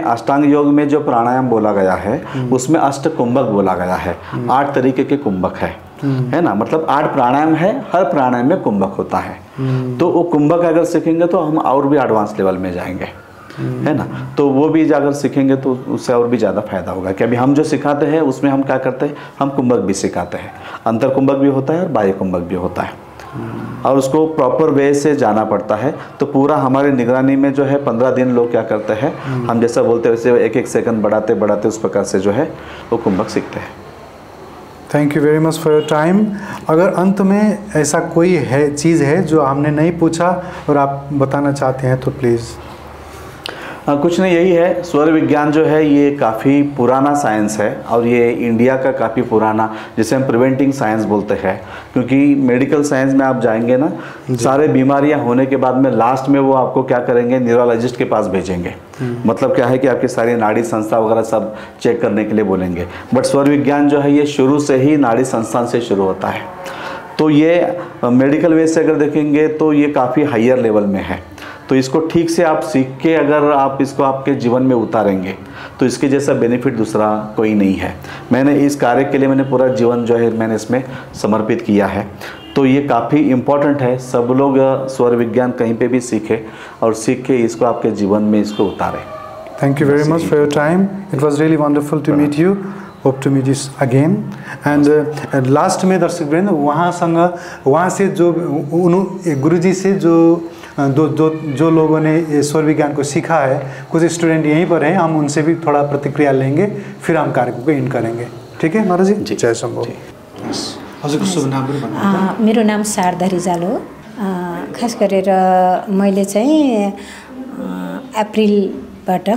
अष्टांग योग में जो प्राणायाम बोला गया है उसमें अष्ट कुंभक बोला गया है। 8 तरीके के कुंभक है ना, मतलब 8 प्राणायाम है, हर प्राणायाम में कुंभक होता है। तो वो कुंभक अगर सीखेंगे तो हम और भी एडवांस लेवल में जाएंगे, है ना। तो वो भी अगर सीखेंगे तो उससे और भी ज़्यादा फायदा होगा कि अभी हम जो सिखाते हैं उसमें हम क्या करते हैं, हम कुंभक भी सिखाते हैं, अंतर कुंभक भी होता है और बाह्य कुंभक भी होता है। और उसको प्रॉपर वे से जाना पड़ता है। तो पूरा हमारे निगरानी में जो है 15 दिन लोग क्या करते हैं, हम जैसा बोलते हैं वैसे एक सेकंड बढ़ाते बढ़ाते उस प्रकार से जो है वो कुंभक सीखते हैं। Thank you very much for your time. अगर अंत में ऐसा कोई चीज़ है जो हमने नहीं पूछा और आप बताना चाहते हैं तो प्लीज़। कुछ नहीं, यही है, स्वर विज्ञान जो है ये काफ़ी पुराना साइंस है और ये इंडिया का काफ़ी पुराना, जिसे हम प्रिवेंटिंग साइंस बोलते हैं। क्योंकि मेडिकल साइंस में आप जाएंगे ना, सारे बीमारियां होने के बाद में लास्ट में वो आपको क्या करेंगे, न्यूरोलॉजिस्ट के पास भेजेंगे। मतलब क्या है कि आपकी सारी नाड़ी संस्था वगैरह सब चेक करने के लिए बोलेंगे। बट स्वर विज्ञान जो है ये शुरू से ही नाड़ी संस्थान से शुरू होता है। तो ये मेडिकल वे से अगर देखेंगे तो ये काफ़ी हायर लेवल में है। तो इसको ठीक से आप सीख के अगर आप इसको आपके जीवन में उतारेंगे तो इसके जैसा बेनिफिट दूसरा कोई नहीं है। मैंने इस कार्य के लिए मैंने पूरा जीवन जो है मैंने इसमें समर्पित किया है। तो ये काफ़ी इम्पॉर्टेंट है, सब लोग स्वर विज्ञान कहीं पे भी सीखें और सीख के इसको आपके जीवन में इसको उतारें। Thank you very much for your time. It was really wonderful to meet you. Hope to meet this again. And last में दर्शकवृंद वहाँ से जो गुरुजी से जो लोगों ने स्वर विज्ञान को सीखा है, कुछ स्टूडेंट यहीं पर हैं, हम उनसे भी थोड़ा प्रतिक्रिया लेंगे, फिर हम कार्यक्रम को एंड करेंगे। ठीक है महाराज जी? जय शंभो। हजुरको शुभ नाम पनि भन्नुहुन्छ? मेरो नाम शारदा रिजाल हो। खास गरेर मैले चाहिँ अप्रिलबाट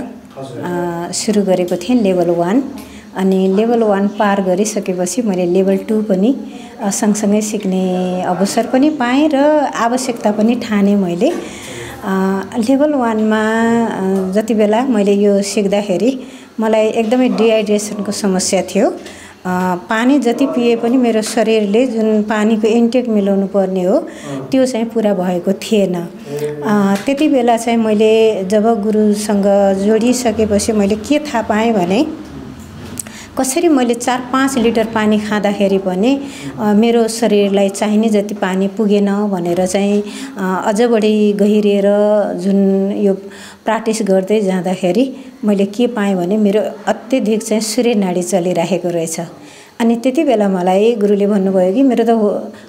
सुरु गरेको थिएँ लेभल 1, अनि लेभल 1 पार गरिसकेपछि मैले लेभल 2 पनि सँगसँगै सिक्ने अवसर पनि पाएँ र आवश्यकता पनि ठाने मैले। लेभल 1 मा जति बेला मैले यो सिक्दाखेरि मलाई एकदमै डिहाइड्रेसनको समस्या थियो। पानी जति पिए पनि मेरो शरीरले जुन पानीको इन्टेक मिलाउनु पर्ने हो त्यो चाहिँ पुरा भएको थिएन। त्यति बेला चाहिँ मैले जब गुरुसँग जोडिसकेपछि मैले के थाहा पाएँ भने कसरी मैले 4-5 लिटर पानी खाँदाखेरि पनि मेरो शरीरलाई चाहिने जति पानी पुगेन भनेर चाहिँ अझ बढी गहिरिएर जुन यो प्र्याक्टिस गर्दै जाँदाखेरि मैले के पाएँ भने मेरो अत्यधिक चाहिँ सूर्य नाडी चलिरहेको रहेछ। अनि त्यति बेला मलाई गुरुले भन्नुभयो कि मेरो त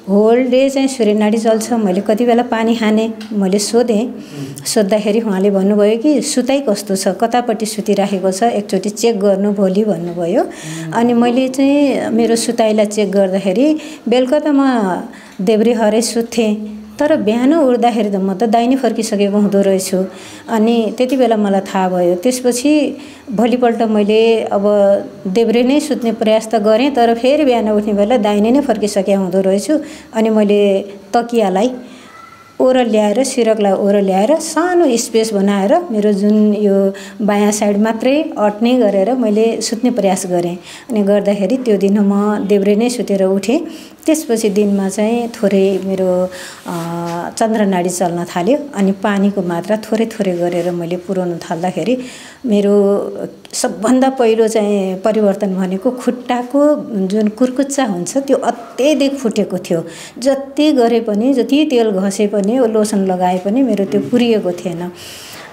होल डे चाहिँ सूर्य नाडी चल्छ, मैले कति बेला पानी खाने मैले सोधेँ। सोद्धाखेरि उहाँले भन्नुभयो कि सुताइ कस्तो छ, कतापट्टि सुतिराखेको छ, एकचोटि चेक गर्नु भोलि भन्नुभयो। अनि मैले चाहिँ मेरो सुताइलाई चेक गर्दाखेरि बेलुका त म देब्रे हरै सुत्थेँ, तर बिहान उठ्दाखेरि त म त दाहिने फर्किसकेको हुँदो रहेछु। अनि त्यति बेला मलाई थाहा भयो। त्यसपछि भोलिपल्ट मैले अब देब्रे नै सुत्ने प्रयास त गरेँ, तर फेरि बिहान उठ्ने बेला दाहिने नै फर्किसकेको हुँदो रहेछु। अनि मैले तकियालाई ओरल ल्याएर, सिरकलाई ओरल ल्याएर सानो स्पेस बनाएर मेरो जुन यो बायाँ साइड मात्रै अट्ने गरेर मैले सुत्ने प्रयास गरेँ। अनि गर्दाखेरि त्यो दिन म देब्रे नै सुतेर उठेँ। त्यसपछि दिनमा चाहिँ थोरै मेरो चन्द्रनाडी चल्न थाल्यो। अनि पानीको मात्रा थोरै थोरै गरेर मैले पुर्याउन थाल्दाखेरि मेरो सबभन्दा पहिलो चाहिँ परिवर्तन भनेको खुट्टाको जुन कुर्कुच्चा हुन्छ त्यो अत्यधिक फुटेको थियो। जति गरे पनि, जति तेल घसे पनि, लोसन लगाए पनि मेरो त्यो पुरिएको थिएन।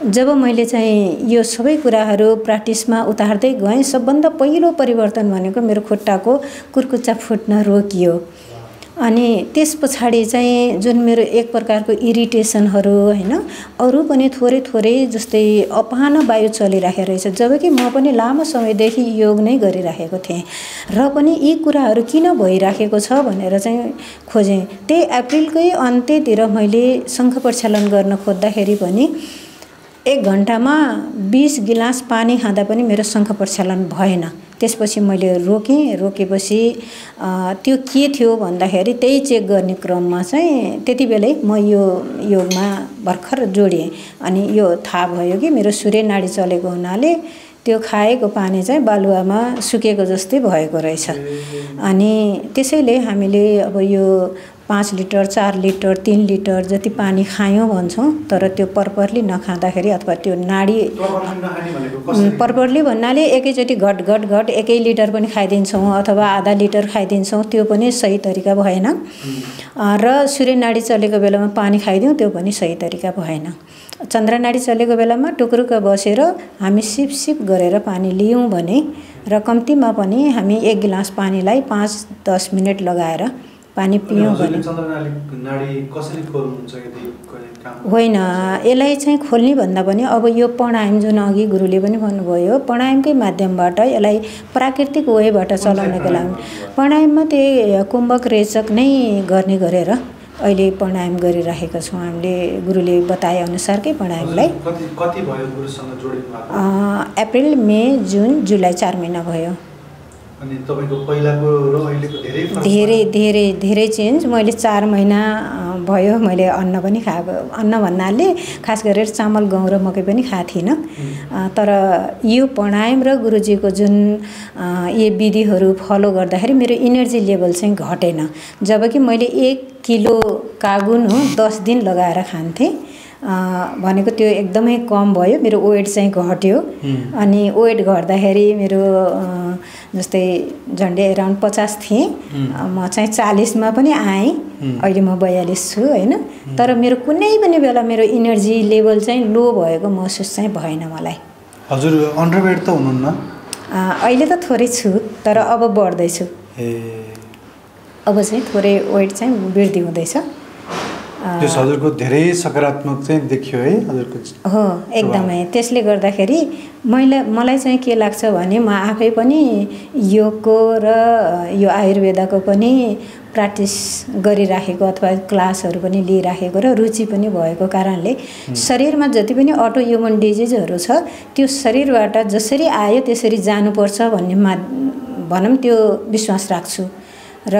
जब मैले चाहिँ यो सबै कुराहरू प्र्याक्टिसमा उतार्दै गएँ, सबभन्दा पहिलो परिवर्तन भनेको मेरो खुट्टाको कुर्कुच्चा फुट्न रोकियो। अनि त्यस पछाडि चाहिँ जुन मेरो एक प्रकारको इरिटेसनहरू हैन, अरू पनि थोरै थोरै जस्तै अपान वायु चलिराखेको रहेछ, जबकि म पनि लामो समयदेखि योग नै गरिराखेको थिएँ र पनि यी कुराहरू किन भइराखेको छ भनेर चाहिँ खोजेँ। त्यही अप्रिलकै अन्त्यतिर मैले शङ्ख प्रक्षालन गर्न खोज्दाखेरि पनि 1 घन्टामा 20 गिलास पानी खाँदा पनि मेरो शङ्ख प्रक्षालन भएन। त्यसपछि मैले रोकेपछि त्यो के थियो भन्दाखेरि त्यही चेक गर्ने क्रममा चाहिँ त्यति बेलै म यो योगमा भर्खर जोडिएँ। अनि यो थाहा भयो कि मेरो सूर्य नाडी चलेको हुनाले त्यो खाएको पानी चाहिँ बालुवामा सुकेको जस्तै भएको रहेछ। अनि त्यसैले हामीले अब यो 5 लिटर, 4 लिटर, 3 लिटर जति पानी खायौँ भन्छौँ, तर त्यो प्रपरली नखाँदाखेरि अथवा त्यो नाडी प्रपरली भन्नाले एकैचोटि घट 1 लिटर पनि खाइदिन्छौँ अथवा आधा लिटर खाइदिन्छौँ, त्यो पनि सही तरिका भएन। र सूर्य नाडी चलेको बेलामा पानी खाइदिउँ, त्यो पनि सही तरिका भएन। चन्द्र नाडी चलेको बेलामा टुक्रुक बसेर हामी सिप गरेर पानी लियौँ भने र कम्तीमा पनि हामी 1 गिलास पानीलाई 5-10 मिनट लगाएर पानी पियौँ भने होइन। यसलाई चाहिँ खोल्ने भन्दा पनि अब यो प्राणायाम जुन अघि गुरुले पनि भन्नुभयो, प्राणायामकै माध्यमबाट यसलाई प्राकृतिक वेबाट चलाउनको लागि प्राणायाममा त्यही कुम्भक रेचक नै गर्ने गरेर अहिले प्राणायाम गरिराखेका छौँ हामीले। गुरुले बताए अनुसारकै प्राणायामलाई अप्रिल, मे, जुन, जुलाई 4 महिना भयो। अनि तपाईको पहिलाको र अहिलेको धेरै चेन्ज। मैले 4 महिना भयो मैले अन्न पनि खाएको। अन्न भन्नाले खास गरेर चामल, गहुँ र मकै पनि खाएको थिइनँ। तर यो प्राणायाम र गुरुजीको जुन यी विधिहरू फलो गर्दाखेरि मेरो इनर्जी लेभल चाहिँ घटेन। जबकि मैले 1 किलो कागुन 10 दिन लगाएर खान्थेँ भनेको त्यो एकदमै कम भयो। मेरो वेट चाहिँ घट्यो। अनि वेट घट्दाखेरि मेरो जस्तै झन्डै अराउन्ड 50 थिएँ, म चाहिँ 40 मा पनि आएँ। अहिले म 42 छु होइन। तर मेरो कुनै पनि बेला मेरो इनर्जी लेभल चाहिँ लो भएको महसुस चाहिँ भएन मलाई। हजुर अन्डरवेट त हुनुहुन्न? अहिले त थोरै छु तर अब बढ्दैछु। अब चाहिँ थोरै वेट चाहिँ वृद्धि हुँदैछ। हजुरको धेरै सकारात्मक चाहिँ देखियो है हजुरको? हो एकदमै। त्यसले गर्दाखेरि मलाई चाहिँ के लाग्छ भने म आफै पनि योगको र यो आयुर्वेदको पनि प्र्याक्टिस गरिराखेको अथवा क्लासहरू पनि लिइराखेको र रुचि पनि भएको कारणले शरीरमा जति पनि अटो इम्युन डिजिजहरू छ त्यो शरीरबाट जसरी आयो त्यसरी जानुपर्छ भन्ने भनौँ त्यो विश्वास राख्छु। र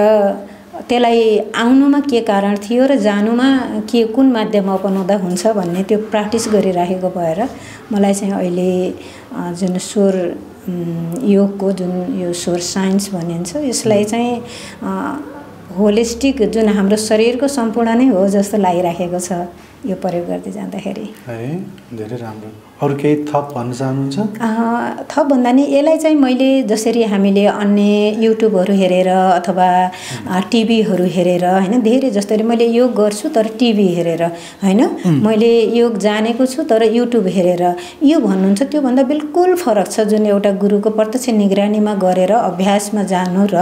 त्यसलाई आउनुमा के कारण थियो र जानुमा के कुन माध्यम अपनाउँदा हुन्छ भन्ने त्यो प्र्याक्टिस गरिराखेको भएर मलाई चाहिँ अहिले जुन स्वर योगको जुन यो स्वर साइन्स भनिन्छ यसलाई चाहिँ होलिस्टिक जुन हाम्रो शरीरको सम्पूर्ण नै हो जस्तो लागिराखेको छ यो प्रयोग गर्दै जाँदाखेरि। है धेरै राम्रो। अरू केही थप भन्न चाहनुहुन्छ? थप भन्दा नि यसलाई चाहिँ मैले जसरी हामीले अन्य युट्युबहरू हेरेर अथवा टिभीहरू हेरेर होइन, धेरै जसरी मैले योग गर्छु तर टिभी हेरेर होइन, मैले योग जानेको छु तर युट्युब हेरेर यो भन्नुहुन्छ त्योभन्दा बिल्कुल फरक छ। जुन एउटा गुरुको प्रत्यक्ष निगरानीमा गरेर अभ्यासमा जानु र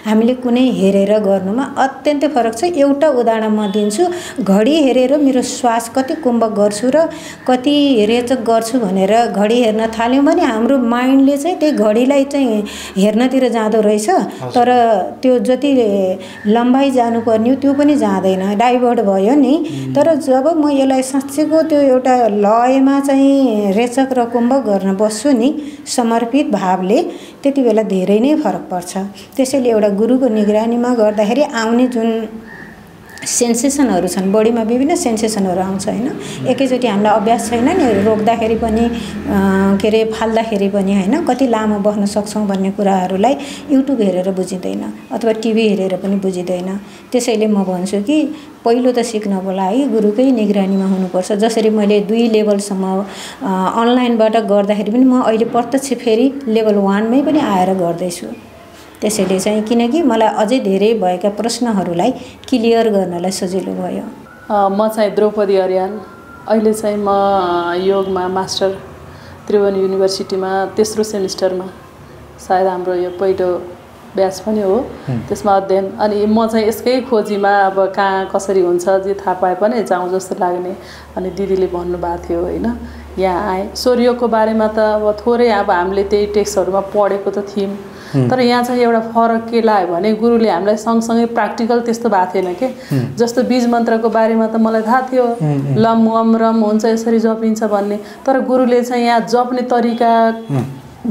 हामीले कुनै हेरेर गर्नुमा अत्यन्तै फरक छ। एउटा उदाहरण म दिन्छु। घडी हेरेर मेरो श्वास कति कुम्भक गर्छु र कति रेचक गर्छु भनेर घडी हेर्न थाल्यौँ भने हाम्रो माइन्डले चाहिँ त्यही घडीलाई चाहिँ हेर्नतिर जाँदो रहेछ। तर त्यो जति लम्बाइ जानुपर्ने हो त्यो पनि जाँदैन, डाइभर्ट भयो नि। तर जब म यसलाई साँच्चैको त्यो एउटा लयमा चाहिँ रेचक र कुम्भक गर्न बस्छु नि समर्पित भावले, त्यति बेला धेरै नै फरक पर्छ। त्यसैले एउटा गुरुको निगरानीमा गर्दाखेरि आउने जुन सेन्सेसनहरू छन्, बडीमा विभिन्न सेन्सेसनहरू आउँछ होइन। एकैचोटि हामीलाई अभ्यास छैन नि, रोक्दाखेरि पनि के अरे फाल्दाखेरि पनि होइन, कति लामो बस्न सक्छौँ भन्ने कुराहरूलाई युट्युब हेरेर बुझिँदैन अथवा टिभी हेरेर पनि बुझिँदैन। त्यसैले म भन्छु कि पहिलो त सिक्नको लागि गुरुकै निगरानीमा हुनुपर्छ। जसरी मैले 2 लेभलसम्म अनलाइनबाट गर्दाखेरि पनि म अहिले प्रत्यक्ष फेरि लेभल 1 मै पनि आएर गर्दैछु। त्यसैले चाहिँ किनकि मलाई अझै धेरै भएका प्रश्नहरूलाई क्लियर गर्नलाई सजिलो भयो। म चाहिँ द्रौपदी अर्याल। अहिले चाहिँ म योगमा मास्टर त्रिभुवन युनिभर्सिटीमा 3रो सेमिस्टरमा, सायद हाम्रो यो पहिलो ब्याच पनि हो, त्यसमा अध्ययन। अनि म चाहिँ यसकै खोजीमा अब कहाँ कसरी हुन्छ जे थाहा पाए पनि जाउँ जस्तो लाग्ने। अनि दिदीले भन्नुभएको थियो होइन, यहाँ आएँ। सूर्यको बारेमा त अब थोरै अब हामीले त्यही टेक्स्टहरूमा पढेको त थियौँ, तर यहाँ चाहिँ एउटा फरक के लाग्यो भने गुरुले हामीलाई सँगसँगै प्र्याक्टिकल त्यस्तो भएको थिएन कि। जस्तो बीज मन्त्रको बारेमा त मलाई थाहा थियो, लम वम रम हुन्छ यसरी जपिन्छ भन्ने, तर गुरुले चाहिँ यहाँ जप्ने तरिका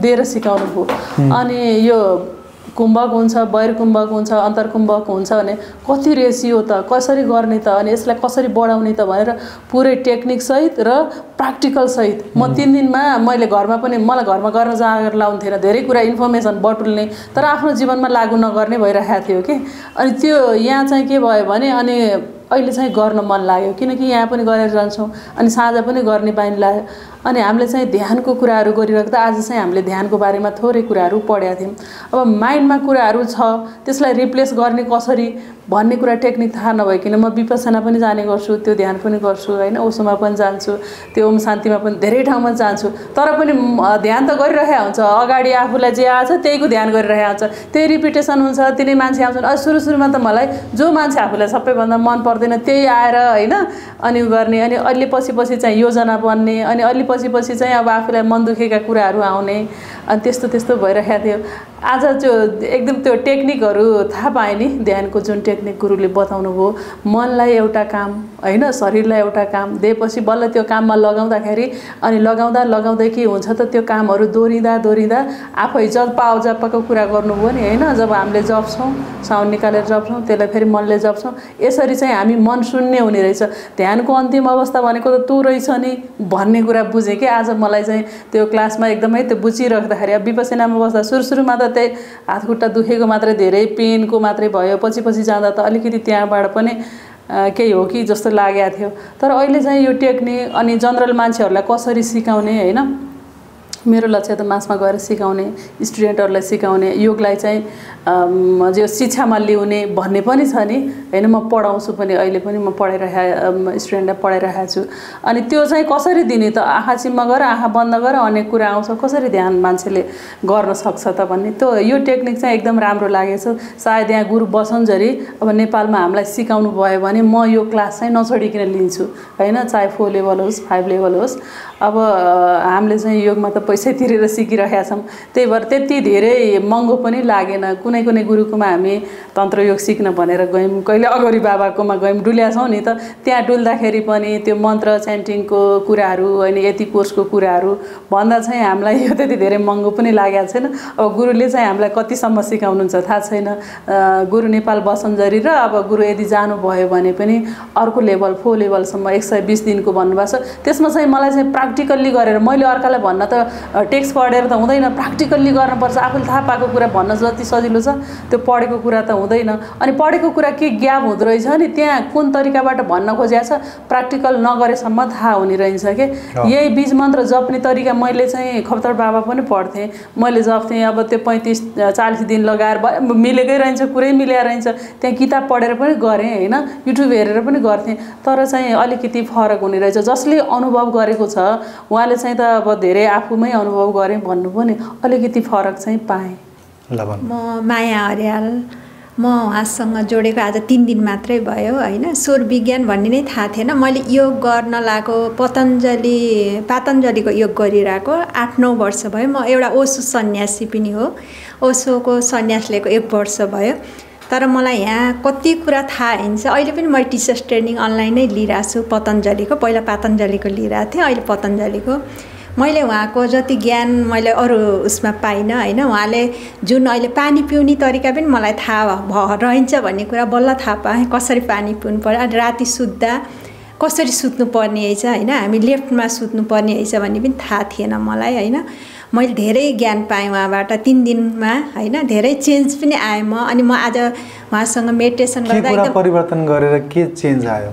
दिएर सिकाउनु भयो। अनि यो कुम्भक हुन्छ, बहिर कुम्भक हुन्छ, अन्तर्कुम्भक हुन्छ भने कति रेसियो त, कसरी गर्ने त, अनि यसलाई कसरी बढाउने त भनेर पुरै टेक्निक सहित र प्र्याक्टिकल सहित। म 3 दिनमा मैले घरमा पनि, मलाई घरमा गर्न जाँगर लाउँथेन, धेरै कुरा इन्फर्मेसन बटुल्ने, तर आफ्नो जीवनमा लागू नगर्ने भइरहेको थियो कि। अनि त्यो यहाँ चाहिँ के भयो भने अनि अहिले चाहिँ गर्न मन लाग्यो, किनकि यहाँ पनि गरेर जान्छौँ अनि साँझ पनि गर्ने बानी लाग्यो। अनि हामीले चाहिँ ध्यानको कुराहरू गरिराख्दा आज चाहिँ हामीले ध्यानको बारेमा थोरै कुराहरू पढेका थियौँ। अब माइन्डमा कुराहरू छ, त्यसलाई रिप्लेस गर्ने कसरी भन्ने कुरा टेक्निक थाहा नभइकन म विपसना पनि जाने गर्छु, त्यो ध्यान पनि गर्छु होइन, ओसोमा पनि जान्छु, त्यो ओम शान्तिमा पनि धेरै ठाउँमा जान्छु, तर पनि ध्यान त गरिरहेको हुन्छ। अगाडि आफूलाई जे आछ त्यहीको ध्यान गरिरहेको हुन्छ, त्यही रिपिटेसन हुन्छ, तिनै मान्छे आउँछन्। सुरुमा त मलाई जो मान्छे आफूलाई सबैभन्दा मन पर्दैन त्यही आएर होइन अनि गर्ने, अनि अलि पछि चाहिँ योजना बन्ने, अनि अलि पछि चाहिँ अब आफूलाई मन दुखेका कुराहरू आउने, अनि त्यस्तो भइरहेको थियो। आज जो एकदम त्यो टेक्निकहरू थाहा पाएँ नि, ध्यानको जुन टेक्निक गुरुले बताउनु भयो, मनलाई एउटा काम होइन, शरीरलाई एउटा काम दिएपछि बल्ल त्यो काममा लगाउँदाखेरि अनि लगाउँदै के हुन्छ त त्यो कामहरू दोहोरिँदा आफै जपको कुरा गर्नुभयो नि होइन। जब हामीले जप्छौँ, साउन्ड निकालेर जप्छौँ, त्यसलाई फेरि मनले जप्छौँ, यसरी चाहिँ हामी मन शून्य हुने रहेछ। ध्यानको अन्तिम अवस्था भनेको त तँ रहेछ नि भन्ने कुरा बुझेँ कि आज मलाई चाहिँ त्यो क्लासमा एकदमै त्यो बुझिराख्दाखेरि। अब विपसनामा बस्दा सुरुमा त त्यही हातखुट्टा दुखेको मात्रै, धेरै पेनको मात्रै भयो, पछि जाँदा त अलिकति त्यहाँबाट पनि केही हो कि जस्तो लागेको थियो। तर अहिले चाहिँ यो टेक्निक अनि जनरल मान्छेहरूलाई कसरी सिकाउने होइन, मेरो लक्ष्य त मासमा गएर सिकाउने, स्टुडेन्टहरूलाई सिकाउने, योगलाई चाहिँ जो शिक्षामा ल्याउने भन्ने पनि छ नि होइन। म पढाउँछु पनि, अहिले पनि म स्टुडेन्टलाई पढाइरहेको छु। अनि त्यो चाहिँ कसरी दिने त, आँखा चिम्म गर, आँखा बन्द गर, अनेक कुरा आउँछ, कसरी ध्यान मान्छेले गर्न सक्छ त भन्ने, त्यो यो टेक्निक चाहिँ एकदम राम्रो लागेछ। सायद यहाँ गुरु बसन्जरी अब नेपालमा हामीलाई सिकाउनु भयो भने म यो क्लास चाहिँ नछोडिकन लिन्छु होइन, चाहे 4 लेभल होस् 5 लेभल होस्। अब हामीले चाहिँ योगमा त पैसा तिरेर सिकिरहेका छौँ, त्यही भएर त्यति धेरै महँगो पनि लागेन। कुनै गुरुकोमा हामी तन्त्र योग सिक्न भनेर गयौँ, कहिले अगरी बाबाकोमा गयौँ, डुल्या छौँ नि त। त्यहाँ डुल्दाखेरि पनि त्यो मन्त्र च्यान्टिङको कुराहरू होइन, यति कोर्सको कुराहरू भन्दा चाहिँ हामीलाई यो त्यति धेरै महँगो पनि लागेको छैन। अब गुरुले चाहिँ हामीलाई कतिसम्म सिकाउनुहुन्छ थाहा छैन। गुरु नेपाल बसन्जरी र अब गुरु यदि जानुभयो भने पनि अर्को लेभल 4 लेभलसम्म 120 दिनको भन्नुभएको छ। त्यसमा चाहिँ मलाई चाहिँ प्र्याक्टिकल्ली गरेर, मैले अर्कालाई भन्न त टेक्स्ट पढेर त हुँदैन, प्र्याक्टिकल्ली गर्नुपर्छ। आफूले थाहा पाएको कुरा भन्न जति सजिलो छ त्यो पढेको कुरा त हुँदैन। अनि पढेको कुरा के ग्याप हुँदो रहेछ नि, त्यहाँ कुन तरिकाबाट भन्न खोजेको छ प्र्याक्टिकल नगरेसम्म थाहा हुने रहेछ कि। यही बीज मन्त्र जप्ने तरिका मैले चाहिँ खप्तर बाबा पनि पढ्थेँ, मैले जप्थेँ। अब त्यो 35-40 दिन लगाएर मिलेकै रहन्छ, कुरै मिलेर रहन्छ। त्यहाँ किताब पढेर पनि गरेँ होइन, युट्युब हेरेर पनि गर्थेँ, तर चाहिँ अलिकति फरक हुने रहेछ। जसले अनुभव गरेको छ उहाँले चाहिँ त अब धेरै आफूमै अनुभव गरेँ भन्नुभयो नि, अलिकति फरक चाहिँ पाएँ। म माया अर्याल, म उहाँसँग जोडेको आज 3 दिन मात्रै भयो होइन। स्वर विज्ञान भन्ने नै थाहा थिएन। मैले योग गर्न लागेको पातञ्जलीको योग गरिरहेको 8-9 वर्ष भयो। म एउटा ओशो सन्यासी पनि हो, ओशोको सन्यास लिएको 1 वर्ष भयो। तर मलाई यहाँ कति कुरा थाहा हुन्छ। अहिले पनि मैले टिचर्स ट्रेनिङ अनलाइन नै लिइरहेको छु पतञ्जलीको। पहिला पातञ्जलीको लिइरहेको थिएँ, अहिले पतञ्जलीको। मैले उहाँको जति ज्ञान मैले अरू उसमा पाइनँ होइन। उहाँले जुन अहिले पानी पिउने तरिका पनि मलाई थाहा रहन्छ भन्ने कुरा बल्ल थाहा पाएँ, कसरी पानी पिउनु पर्यो। अनि राति सुत्दा कसरी सुत्नुपर्ने रहेछ होइन, हामी लेफ्टमा सुत्नुपर्ने रहेछ भन्ने पनि थाहा थिएन मलाई होइन। मैले धेरै ज्ञान पाएँ उहाँबाट 3 दिनमा होइन, धेरै चेन्ज पनि आएँ म। अनि म आज उहाँसँग मेडिटेसन गर्दा एकदम परिवर्तन गरेर के चेन्ज आयो?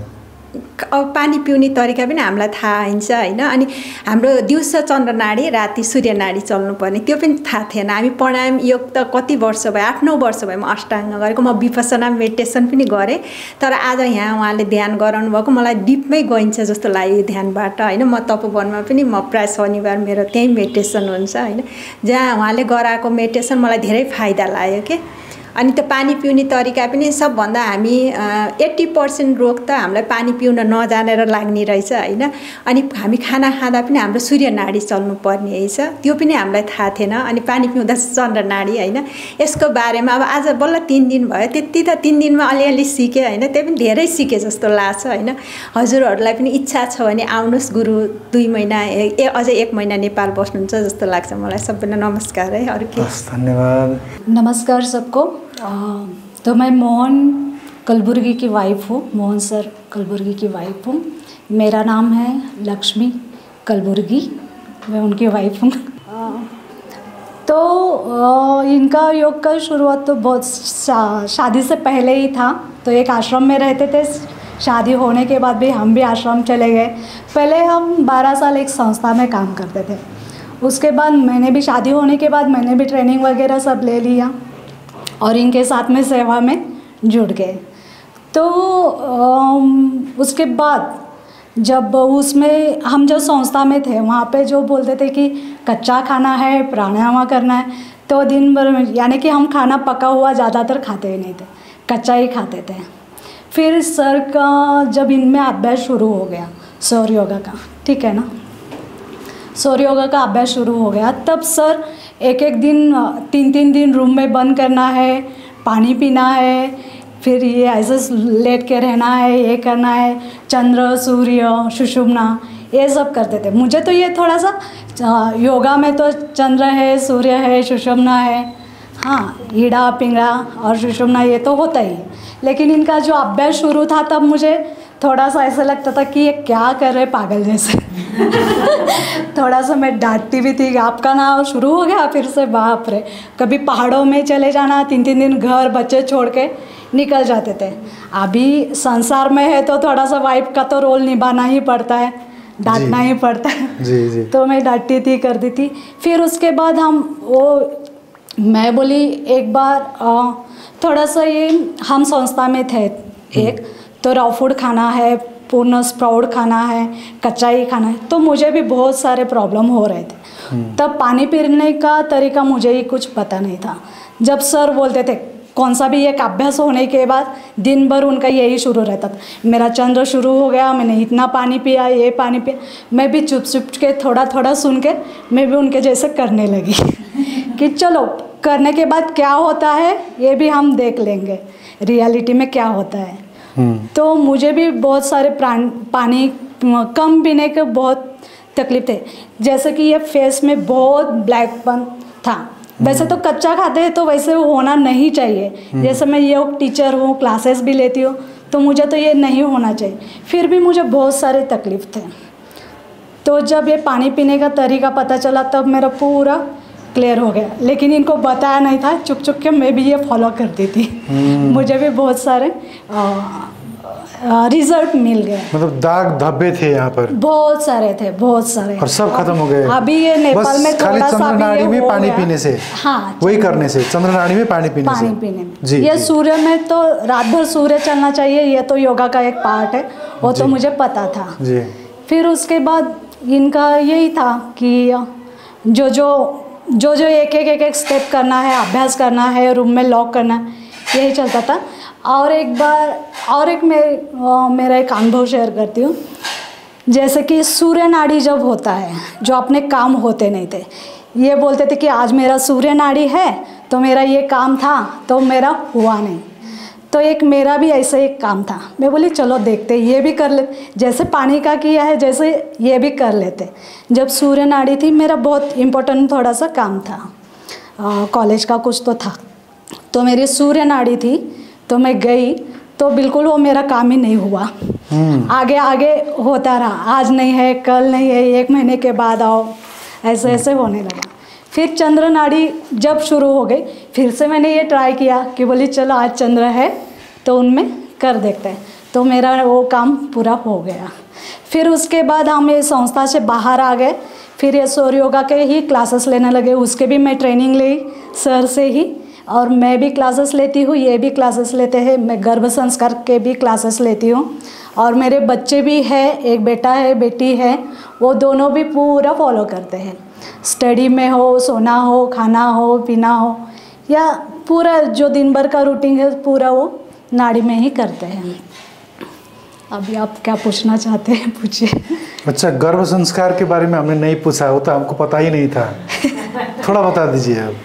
अब पानी पिउने तरिका पनि हामीलाई थाहा हुन्छ होइन। अनि हाम्रो दिउँसो चन्द्र नाडी, राति सूर्य नाडी चल्नुपर्ने त्यो पनि थाहा थिएन। हामी प्राणायाम योग त कति वर्ष भयो, 8-9 वर्ष भयो म अष्टाङ्ग गरेको। म विपसना मेडिटेसन पनि गरेँ, तर आज यहाँ उहाँले ध्यान गराउनु भएको मलाई डिपमै गइन्छ जस्तो लाग्यो ध्यानबाट होइन। म तपोवनमा पनि म प्राय शनिबार मेरो त्यहीँ मेडिटेसन हुन्छ होइन, जहाँ उहाँले गराएको मेडिटेसन मलाई धेरै फाइदा लाग्यो के। अनि त्यो पानी पिउने तरिका पनि सबभन्दा हामी 80% रोग त हामीलाई पानी पिउन नजानेर लाग्ने रहेछ होइन। अनि हामी खाना खाँदा पनि हाम्रो सूर्य नाडी चल्नुपर्ने रहेछ, त्यो पनि हामीलाई थाहा थिएन। अनि पानी पिउँदा चन्द्र नाडी होइन, यसको बारेमा अब आज बल्ल 3 दिन भयो। त्यति त 3 दिनमा अलिअलि सिकेँ होइन, त्यही पनि धेरै सिकेँ जस्तो लाग्छ होइन। हजुरहरूलाई पनि इच्छा छ भने आउनुहोस्, गुरु 2 महिना अझै 1 महिना नेपाल बस्नुहुन्छ जस्तो लाग्छ मलाई। सबैलाई नमस्कार है। अरू के? धन्यवाद। नमस्कार सबको। तो मैं मोहन कलबुर्गी की वाइफ हूँ, मोहन सर कलबुर्गी की वाइफ हूँ। मेरा नाम है लक्ष्मी कलबुर्गी, मैं उनकी वाइफ हूँ। तो इनका योग का शुरुआत तो बहुत शादी से पहले ही था। तो एक आश्रम में रहते थे, शादी होने के बाद भी हम भी आश्रम चले गए। पहले हम 12 साल एक संस्था में काम करते थे, उसके बाद मैंने भी शादी होने के बाद मैंने भी ट्रेनिंग वगैरह सब ले लिया और इनके साथ में सेवा में जुड़ गए। तो उसके बाद जब उसमें हम जो संस्था में थे वहाँ पे जो बोलते थे कि कच्चा खाना है, प्राणायाम करना है, तो दिन भर में यानी कि हम खाना पका हुआ ज़्यादातर खाते ही नहीं थे, कच्चा ही खाते थे। फिर सर का जब इनमें अभ्यास शुरू हो गया सौर योगा का, ठीक है ना, सौर योगा का अभ्यास शुरू हो गया, तब सर एक एक दिन 3-3 दिन रूम में बंद करना है, पानी पीना है, फिर ये ऐसे लेट के रहना है, ये करना है, चंद्र सूर्य सुषुम्ना ये सब करते थे। मुझे तो ये थोड़ा सा योगा में तो चंद्र है, सूर्य है, सुषुम्ना है, हाँ ईड़ा पिंगड़ा और सुषुम्ना ये तो होता ही है, लेकिन इनका जो अभ्यास शुरू था तब मुझे थोड़ा सा ऐसा लगता था कि ये क्या कर रहे पागल जैसे थोड़ा सा मैं डांटती भी थी, आपका ना शुरू हो गया फिर से, बाप रे। कभी पहाड़ों में चले जाना, 3-3 दिन घर बच्चे छोड़ के निकल जाते थे। अभी संसार में है तो थोड़ा सा वाइफ का तो रोल निभाना ही पड़ता है, डांटना ही पड़ता है। जी। तो मैं डांटती थी, करती थी। फिर उसके बाद मैं बोली एक बार थोड़ा सा ये हम संस्था में थे एक, तो रॉ फूड खाना है, पूर्ण स्प्राउट खाना है, कच्चा ही खाना है, तो मुझे भी बहुत सारे प्रॉब्लम हो रहे थे। तब पानी पीने का तरीका मुझे ही कुछ पता नहीं था। जब सर बोलते थे कौन सा भी एक अभ्यास होने के बाद दिन भर उनका यही शुरू रहता था, मेरा चंद्र शुरू हो गया, मैंने इतना पानी पिया, ये पानी पिया, मैं भी चुप चुप के थोड़ा थोड़ा सुन के मैं भी उनके जैसे करने लगी कि चलो करने के बाद क्या होता है ये भी हम देख लेंगे, रियलिटी में क्या होता है। तो मुझे भी बहुत सारे पानी कम पीने के बहुत तकलीफ थे, जैसे कि ये फेस में बहुत ब्लैकपन था। वैसे तो कच्चा खाते हैं तो वैसे होना नहीं चाहिए, जैसे मैं योग टीचर हूँ, क्लासेस भी लेती हूँ, तो मुझे तो ये नहीं होना चाहिए, फिर भी मुझे बहुत सारे तकलीफ थे। तो जब ये पानी पीने का तरीका पता चला तब मेरा पूरा क्लियर हो गया, लेकिन इनको बताया नहीं था, चुप चुप के मैं भी ये फॉलो करती थी। मुझे भी बहुत सारे रिजल्ट मिल गए। मतलब दाग धब्बे थे यहाँ पर बहुत सारे थे, बहुत सारे, और सब खत्म हो गए। अभी ये नेपाल में थोड़ा सा चंद्रनाड़ी में पानी पीने से, हाँ वही करने से, चंद्रनाड़ी में पानी पीने में जी, ये सूर्य में तो रात भर सूर्य चलना चाहिए, ये तो योगा का एक पार्ट है, वो तो मुझे पता था जी। फिर उसके बाद इनका यही था कि जो एक एक स्टेप करना है, अभ्यास करना है, रूम में लॉक करना है, यही चलता था। और एक मेरा एक अनुभव शेयर करती हूँ, जैसे कि सूर्य नाड़ी जब होता है, जो अपने काम होते नहीं थे, ये बोलते थे कि आज मेरा सूर्य नाड़ी है तो मेरा ये काम था, तो मेरा हुआ नहीं। तो एक मेरा भी ऐसा एक काम था, मैं बोली चलो देखते, ये भी कर ले, जैसे पानी का किया है जैसे ये भी कर लेते। जब सूर्य नाड़ी थी, मेरा बहुत इम्पोर्टेंट थोड़ा सा काम था, कॉलेज का कुछ तो था, तो मेरी सूर्य नाड़ी थी, तो मैं गई तो बिल्कुल वो मेरा काम ही नहीं हुआ। आगे आगे होता रहा, आज नहीं है, कल नहीं है, 1 महीने के बाद आओ, ऐसे ऐसे होने लगा। फिर चंद्र नाड़ी जब शुरू हो गई, फिर से मैंने ये ट्राई किया कि बोली चलो आज चंद्र है तो उनमें कर देखते हैं, तो मेरा वो काम पूरा हो गया। फिर उसके बाद हम ये संस्था से बाहर आ गए, फिर ये सौर योगा के ही क्लासेस लेने लगे, उसके भी मैं ट्रेनिंग ली सर से ही, और मैं भी क्लासेस लेती हूँ, ये भी क्लासेस लेते हैं, मैं गर्भ संस्कार के भी क्लासेस लेती हूँ, और मेरे बच्चे भी हैं, एक बेटा है बेटी है, वो दोनों भी पूरा फॉलो करते हैं। स्टडी में हो, सोना हो, खाना हो, पीना हो, या पूरा जो दिन भर का रूटीन है पूरा वो नाड़ी में ही करते हैं। अभी आप क्या पूछना चाहते हैं, पूछिए। अच्छा, गर्भ संस्कार के बारे में हमने नहीं पूछा, वो तो हमको पता ही नहीं था, थोड़ा बता दीजिए अब।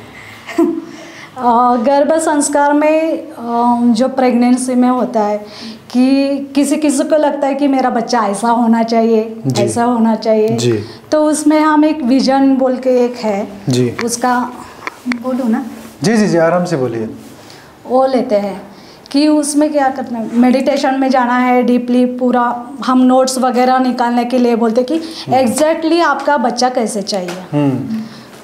गर्भ संस्कार में जो प्रेगनेंसी में होता है कि किसी को लगता है कि मेरा बच्चा ऐसा होना चाहिए, ऐसा होना चाहिए जी। तो उसमें हम एक विजन बोल के एक है जी, उसका बोलूँ ना? जी जी जी, आराम से बोलिए। वो लेते हैं कि उसमें क्या करना है, मेडिटेशन में जाना है डीपली, पूरा हम नोट्स वगैरह निकालने के लिए बोलते कि एग्जैक्टली आपका बच्चा कैसे चाहिए,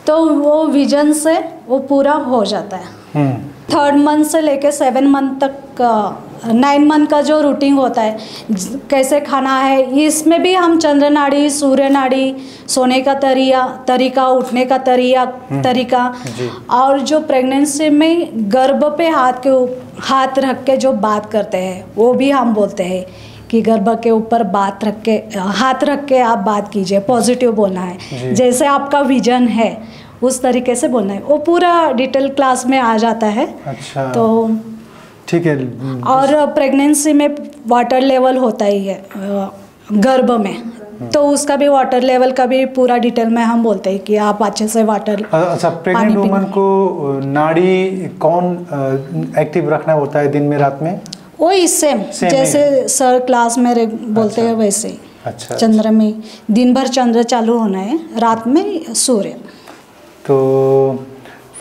तो वो विजन से वो पूरा हो जाता है। 3rd मंथ से लेके 7 मंथ तक 9 मंथ का जो रूटीन होता है कैसे खाना है, इसमें भी हम चंद्र नाड़ी, सूर्य नाड़ी, सोने का तरीका, उठने का तरीका और जो प्रेगनेंसी में गर्भ पे हाथ रख के जो बात करते हैं वो भी हम बोलते हैं कि गर्भ के ऊपर हाथ रख के आप बात कीजिए, पॉजिटिव बोलना है, जैसे आपका विजन है उस तरीके से बोलना है। वो पूरा डिटेल क्लास में आ जाता है। अच्छा, तो ठीक है। और प्रेगनेंसी में वाटर लेवल होता ही है गर्भ में, तो उसका भी वाटर लेवल का भी पूरा डिटेल में हम बोलते हैं कि आप अच्छे से वाटर। अच्छा, प्रेग्नेंट वुमन को नाड़ी कौन एक्टिव रखना होता है, दिन में रात में? वही सेम जैसे सर क्लास में बोलते हैं वैसे ही। अच्छा, चंद्र में दिन भर चंद्र चालू होना है, रात में सूर्य। तो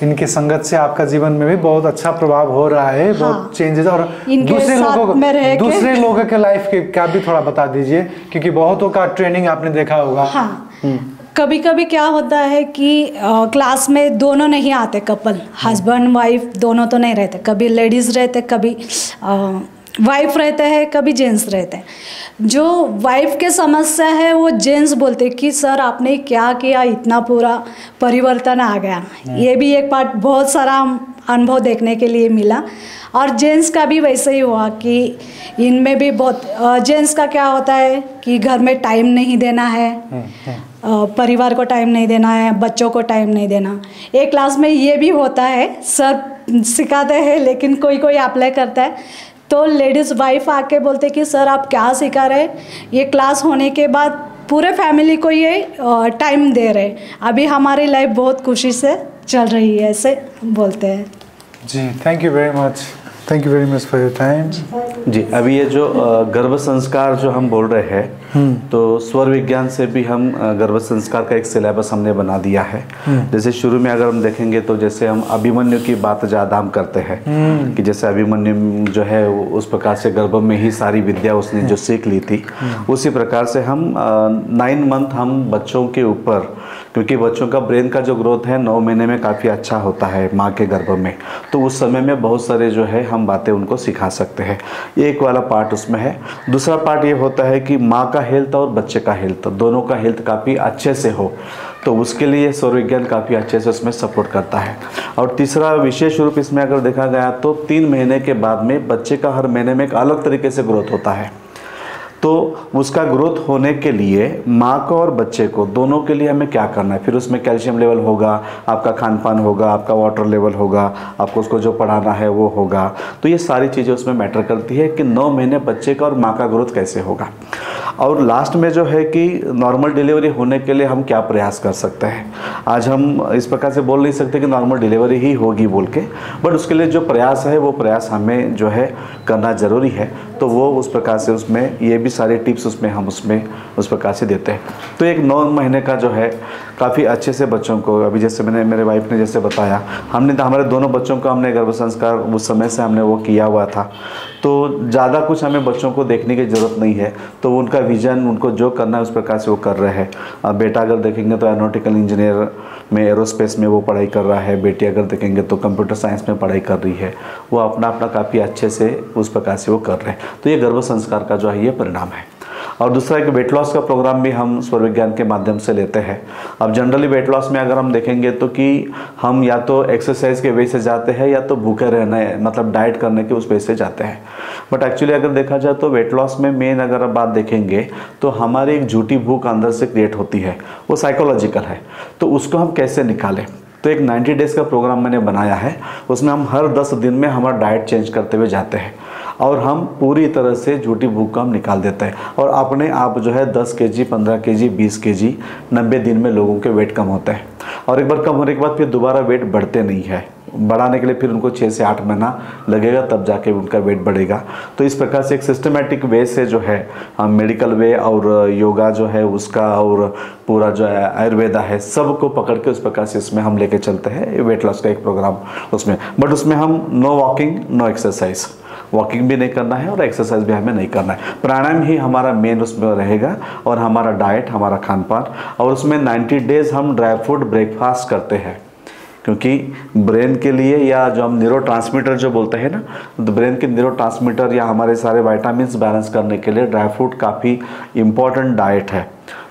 इनके संगत से आपका जीवन में भी बहुत अच्छा प्रभाव हो रहा है। हाँ, बहुत चेंजेस। और दूसरे लोगों के लाइफ के क्या भी थोड़ा बता दीजिए, क्योंकि बहुतों का ट्रेनिंग आपने देखा होगा। हाँ, कभी कभी क्या होता है कि क्लास में दोनों नहीं आते, कपल हस्बैंड वाइफ दोनों तो नहीं रहते, कभी लेडीज़ रहते, कभी वाइफ रहते हैं, कभी जेंट्स रहते हैं। जो वाइफ के समस्या है वो जेंट्स बोलते हैं कि सर आपने क्या किया, इतना पूरा परिवर्तन आ गया। ये भी एक पार्ट बहुत सारा अनुभव देखने के लिए मिला। और जेंट्स का भी वैसे ही हुआ कि इनमें भी बहुत जेंट्स का क्या होता है कि घर में टाइम नहीं देना है, परिवार को टाइम नहीं देना है, बच्चों को टाइम नहीं देना। एक क्लास में ये भी होता है, सर सिखाते हैं लेकिन कोई कोई अप्लाई करता है, तो लेडीज़ वाइफ आके बोलते कि सर आप क्या सिखा रहे, ये क्लास होने के बाद पूरे फैमिली को ये टाइम दे रहे, अभी हमारी लाइफ बहुत खुशी से चल रही है, ऐसे बोलते हैं। जी, thank you very much for your time. जी, अभी ये जो गर्भ संस्कार जो हम बोल रहे हैं, तो स्वर विज्ञान से भी हम गर्भ संस्कार का एक सिलेबस हमने बना दिया है। जैसे शुरू में अगर हम देखेंगे तो जैसे हम अभिमन्यु की बात ज़्यादा हम करते हैं कि जैसे अभिमन्यु जो है उस प्रकार से गर्भ में ही सारी विद्या उसने जो सीख ली थी, उसी प्रकार से हम 9 मंथ हम बच्चों के ऊपर, क्योंकि बच्चों का ब्रेन का जो ग्रोथ है 9 महीने में काफ़ी अच्छा होता है माँ के गर्भ में, तो उस समय में बहुत सारे जो है हम बातें उनको सिखा सकते हैं। एक वाला पार्ट उसमें है। दूसरा पार्ट ये होता है कि माँ का हेल्थ और बच्चे का हेल्थ, दोनों का हेल्थ काफ़ी अच्छे से हो, तो उसके लिए सौर विज्ञान काफ़ी अच्छे से उसमें सपोर्ट करता है। और तीसरा विशेष रूप इसमें अगर देखा गया तो 3 महीने के बाद में बच्चे का हर महीने में एक अलग तरीके से ग्रोथ होता है, तो उसका ग्रोथ होने के लिए माँ को और बच्चे को दोनों के लिए हमें क्या करना है, फिर उसमें कैल्शियम लेवल होगा, आपका खान पान होगा, आपका वाटर लेवल होगा, आपको उसको जो पढ़ाना है वो होगा, तो ये सारी चीज़ें उसमें मैटर करती है कि 9 महीने बच्चे का और माँ का ग्रोथ कैसे होगा। और लास्ट में जो है कि नॉर्मल डिलीवरी होने के लिए हम क्या प्रयास कर सकते हैं। आज हम इस प्रकार से बोल नहीं सकते कि नॉर्मल डिलीवरी ही होगी बोल के, बट उसके लिए जो प्रयास है वो प्रयास हमें जो है करना ज़रूरी है, तो वो उस प्रकार से उसमें ये भी सारे टिप्स उसमें हम उसमें उस प्रकार से देते हैं। तो एक 9 महीने का जो है काफ़ी अच्छे से बच्चों को, अभी जैसे मेरे वाइफ ने जैसे बताया, हमने तो हमारे दोनों बच्चों को हमने गर्भ संस्कार उस समय से हमने वो किया हुआ था, तो ज़्यादा कुछ हमें बच्चों को देखने की ज़रूरत नहीं है, तो उनका विजन, उनको जो करना है उस प्रकार से वो कर रहे हैं। अब बेटा अगर देखेंगे तो एरोनॉटिकल इंजीनियर में, एरोस्पेस में वो पढ़ाई कर रहा है, बेटी अगर देखेंगे तो कंप्यूटर साइंस में पढ़ाई कर रही है, वो अपना काफ़ी अच्छे से उस प्रकार से वो कर रहे हैं। तो ये गर्भ संस्कार का जो है ये परिणाम है। और दूसरा एक वेट लॉस का प्रोग्राम भी हम स्वर विज्ञान के माध्यम से लेते हैं। अब जनरली वेट लॉस में अगर हम देखेंगे तो कि हम या तो एक्सरसाइज के वे से जाते हैं या तो भूखे रहने, मतलब डाइट करने के उस वे से जाते हैं, बट एक्चुअली अगर देखा जाए तो वेट लॉस में मेन अगर आप बात देखेंगे तो हमारी एक झूठी भूख अंदर से क्रिएट होती है, वो साइकोलॉजिकल है, तो उसको हम कैसे निकालें। तो एक 90 डेज़ का प्रोग्राम मैंने बनाया है, उसमें हम हर 10 दिन में हमारा डाइट चेंज करते हुए जाते हैं और हम पूरी तरह से झूठी भूख को हम निकाल देते हैं और अपने आप जो है 10 kg, 15 kg, 20 kg 90 दिन में लोगों के वेट कम होते हैं। और एक बार कम होने के बाद फिर दोबारा वेट बढ़ते नहीं है, बढ़ाने के लिए फिर उनको 6 से 8 महीना लगेगा, तब जाके उनका वेट बढ़ेगा। तो इस प्रकार से एक सिस्टमेटिक वे से जो है हम मेडिकल वे और योगा जो है उसका और पूरा जो है आयुर्वेदा है, सबको पकड़ के उस प्रकार से इसमें हम लेके चलते हैं वेट लॉस का एक प्रोग्राम उसमें। बट उसमें हम no walking, no exercise, walking भी नहीं करना है और एक्सरसाइज भी हमें नहीं करना है, प्राणायाम ही हमारा मेन उसमें रहेगा और हमारा डाइट, हमारा खान पान। और उसमें 90 डेज़ हम ड्राई फ्रूट ब्रेकफास्ट करते हैं, क्योंकि ब्रेन के लिए या जो हम न्यूरोट्रांसमीटर जो बोलते हैं ना, तो ब्रेन के न्यूरोट्रांसमीटर या हमारे सारे विटामिन्स बैलेंस करने के लिए ड्राई फ्रूट काफ़ी इम्पॉर्टेंट डाइट है।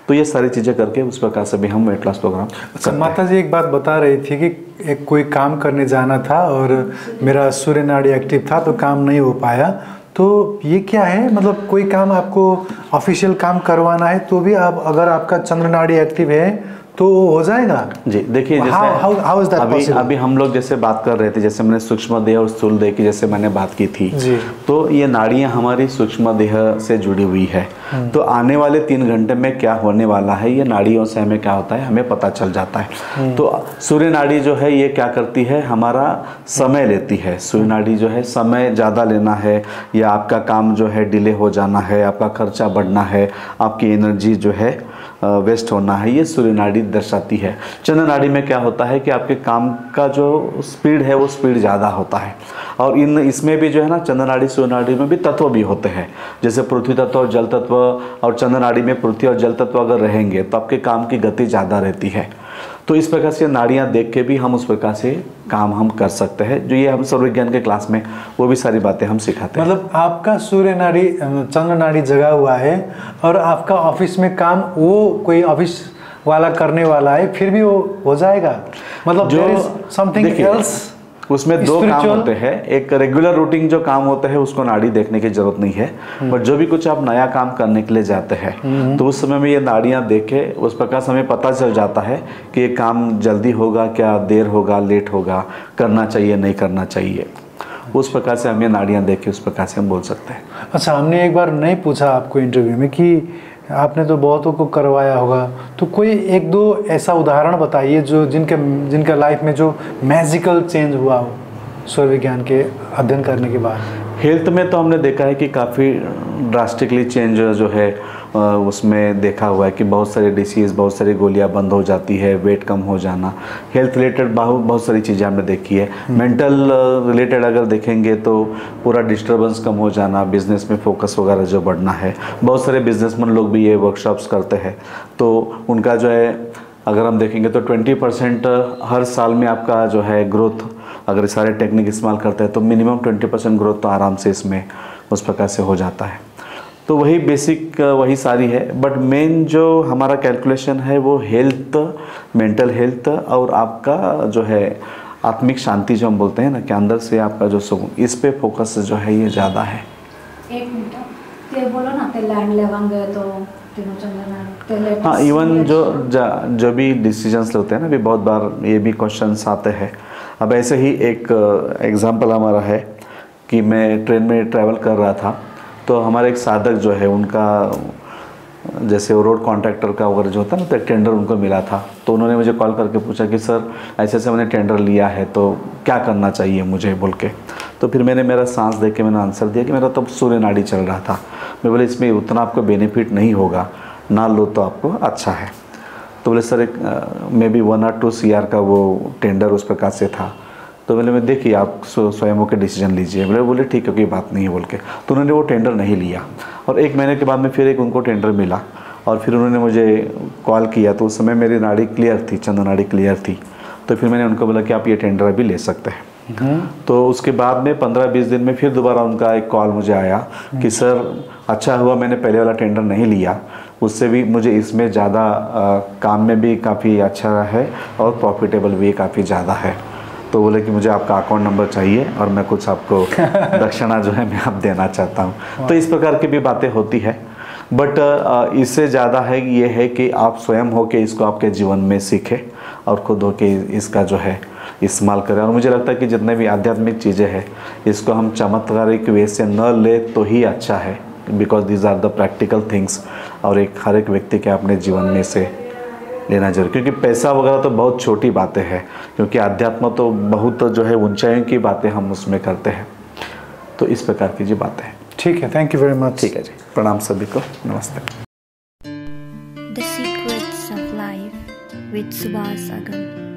तो ये सारी चीज़ें करके उस प्रकार से भी हम वेट लॉस प्रोग्राम। अच्छा, माता जी एक बात बता रही थी कि एक कोई काम करने जाना था और मेरा सूर्य नाड़ी एक्टिव था तो काम नहीं हो पाया, तो ये क्या है? मतलब कोई काम आपको ऑफिशियल काम करवाना है तो भी आप अगर आपका चंद्र नाड़ी एक्टिव है तो हो जाएगा? जी देखिए, जैसे अभी हम लोग जैसे बात कर रहे थे, जैसे मैंने सूक्ष्म देह और स्थूल देह की जैसे मैंने बात की थी जी। तो ये नाड़ियाँ हमारी सूक्ष्म देह से जुड़ी हुई है। तो आने वाले 3 घंटे में क्या होने वाला है, ये नाड़ियों से हमें क्या होता है हमें पता चल जाता है। तो सूर्य नाड़ी जो है ये क्या करती है, हमारा समय लेती है। सूर्य नाड़ी जो है समय ज़्यादा लेना है, या आपका काम जो है डिले हो जाना है, आपका खर्चा बढ़ना है, आपकी एनर्जी जो है वेस्ट होना है, ये सूर्य नाड़ी दर्शाती है। चंद्र नाड़ी में क्या होता है कि आपके काम का जो स्पीड है वो स्पीड ज़्यादा होता है। और इसमें भी जो है ना, चंद्र नाड़ी सूर्य नाड़ी में भी तत्व भी होते हैं, जैसे पृथ्वी तत्व और जल तत्व। और चंद्र नाड़ी में पृथ्वी और जल तत्व अगर रहेंगे तो आपके काम की गति ज़्यादा रहती है। तो इस प्रकार से नाड़ियाँ देख के भी हम उस प्रकार से काम हम कर सकते हैं, जो ये हम सर्वविज्ञान के क्लास में वो भी सारी बातें हम सिखाते हैं। मतलब आपका सूर्य नाड़ी चंद्र नाड़ी जगा हुआ है और आपका ऑफिस में काम वो कोई ऑफिस वाला करने वाला है, फिर भी वो हो जाएगा? मतलब जो समथिंग एल्स उसमें 2 काम होते हैं। एक रेगुलर रूटीन जो काम होते हैं उसको नाड़ी देखने की जरूरत नहीं है, बट जो भी कुछ आप नया काम करने के लिए जाते हैं तो उस समय में ये नाड़ियाँ देखे उस प्रकार से हमें पता चल जाता है कि ये काम जल्दी होगा क्या, देर होगा, लेट होगा, करना चाहिए नहीं करना चाहिए। उस प्रकार से हमें नाड़ियाँ देख के उस प्रकार से हम बोल सकते हैं। अच्छा, हमने एक बार नहीं पूछा आपको इंटरव्यू में कि आपने तो बहुतों को करवाया होगा, तो कोई 1-2 ऐसा उदाहरण बताइए जो जिनका लाइफ में जो मैजिकल चेंज हुआ हो सूर्य विज्ञान के अध्ययन करने के बाद। हेल्थ में तो हमने देखा है कि काफ़ी ड्रास्टिकली चेंज जो है उसमें देखा हुआ है कि बहुत सारी डिसीज़, बहुत सारी गोलियां बंद हो जाती है, वेट कम हो जाना, हेल्थ रिलेटेड बहुत सारी चीज़ें हमने देखी है। मेंटल रिलेटेड अगर देखेंगे तो पूरा डिस्टर्बेंस कम हो जाना, बिजनेस में फोकस वगैरह जो बढ़ना है। बहुत सारे बिजनेसमैन लोग भी ये वर्कशॉप्स करते हैं, तो उनका जो है अगर हम देखेंगे तो 20% हर साल में आपका जो है ग्रोथ, अगर सारे टेक्निक इस्तेमाल करते हैं तो मिनिमम 20% ग्रोथ तो आराम से इसमें उस प्रकार से हो जाता है। तो वही बेसिक वही सारी है, बट मेन जो हमारा कैलकुलेशन है वो हेल्थ, मेंटल हेल्थ और आपका जो है आत्मिक शांति जो हम बोलते हैं ना कि अंदर से आपका जो सुकून, इस पे फोकस जो है ये ज़्यादा है। एक मिनट, ते बोलो ना ते लैंड लेवांगे तो तीनों चंद्र। हाँ, इवन जो भी डिसीजंस लेते हैं ना, भी बहुत बार ये भी क्वेश्चंस आते हैं। अब ऐसे ही एक एग्जांपल हमारा है कि मैं ट्रेन में ट्रैवल कर रहा था, तो हमारे एक साधक जो है उनका जैसे वो रोड कॉन्ट्रैक्टर का वगैरह जो होता है ना, तो एक टेंडर उनको मिला था। तो उन्होंने मुझे कॉल करके पूछा कि सर ऐसे ऐसे मैंने टेंडर लिया है तो क्या करना चाहिए मुझे बोल के। तो फिर मैंने मेरा सांस देख के मैंने आंसर दिया कि मेरा तब सूर्य नाड़ी चल रहा था। मैं बोले इसमें उतना आपको बेनिफिट नहीं होगा, ना लो तो आपको अच्छा है। तो बोले सर एक मे बी 1 or 2 CR का वो टेंडर उस प्रकार से था। तो मैं देखिए आप स्वयं होकर डिसीजन लीजिए। बोले ठीक है, कोई बात नहीं है बोल के। तो उन्होंने वो टेंडर नहीं लिया, और 1 महीने के बाद में फिर एक उनको टेंडर मिला, और फिर उन्होंने मुझे कॉल किया। तो उस समय मेरी नाड़ी क्लियर थी, चंद्र नाड़ी क्लियर थी। तो फिर मैंने उनको बोला कि आप ये टेंडर अभी ले सकते हैं। तो उसके बाद में 15-20 दिन में फिर दोबारा उनका एक कॉल मुझे आया कि सर अच्छा हुआ मैंने पहले वाला टेंडर नहीं लिया, उससे भी मुझे इसमें ज़्यादा काम में भी काफ़ी अच्छा है और प्रॉफिटेबल भी काफ़ी ज़्यादा है। तो बोले कि मुझे आपका अकाउंट नंबर चाहिए और मैं कुछ आपको दक्षिणा जो है मैं आप देना चाहता हूँ। तो इस प्रकार की भी बातें होती है, बट इससे ज़्यादा है ये है कि आप स्वयं हो के इसको आपके जीवन में सीखें और खुद हो के इसका जो है इस्तेमाल करें। और मुझे लगता है कि जितने भी आध्यात्मिक चीज़ें हैं इसको हम चमत्कारिक वे से न ले तो ही अच्छा है, because these are the practical things. और हर एक व्यक्ति के अपने जीवन में से लेना जरूरी, क्योंकि पैसा वगैरह तो बहुत छोटी बातें हैं, क्योंकि अध्यात्म तो बहुत जो है ऊंचाइयों की बातें हम उसमें करते हैं। तो इस प्रकार की जी बातें हैं। ठीक है, थैंक यू वेरी मच। ठीक है जी, प्रणाम सभी को, नमस्ते। The Secrets of Life with Subhas Agam।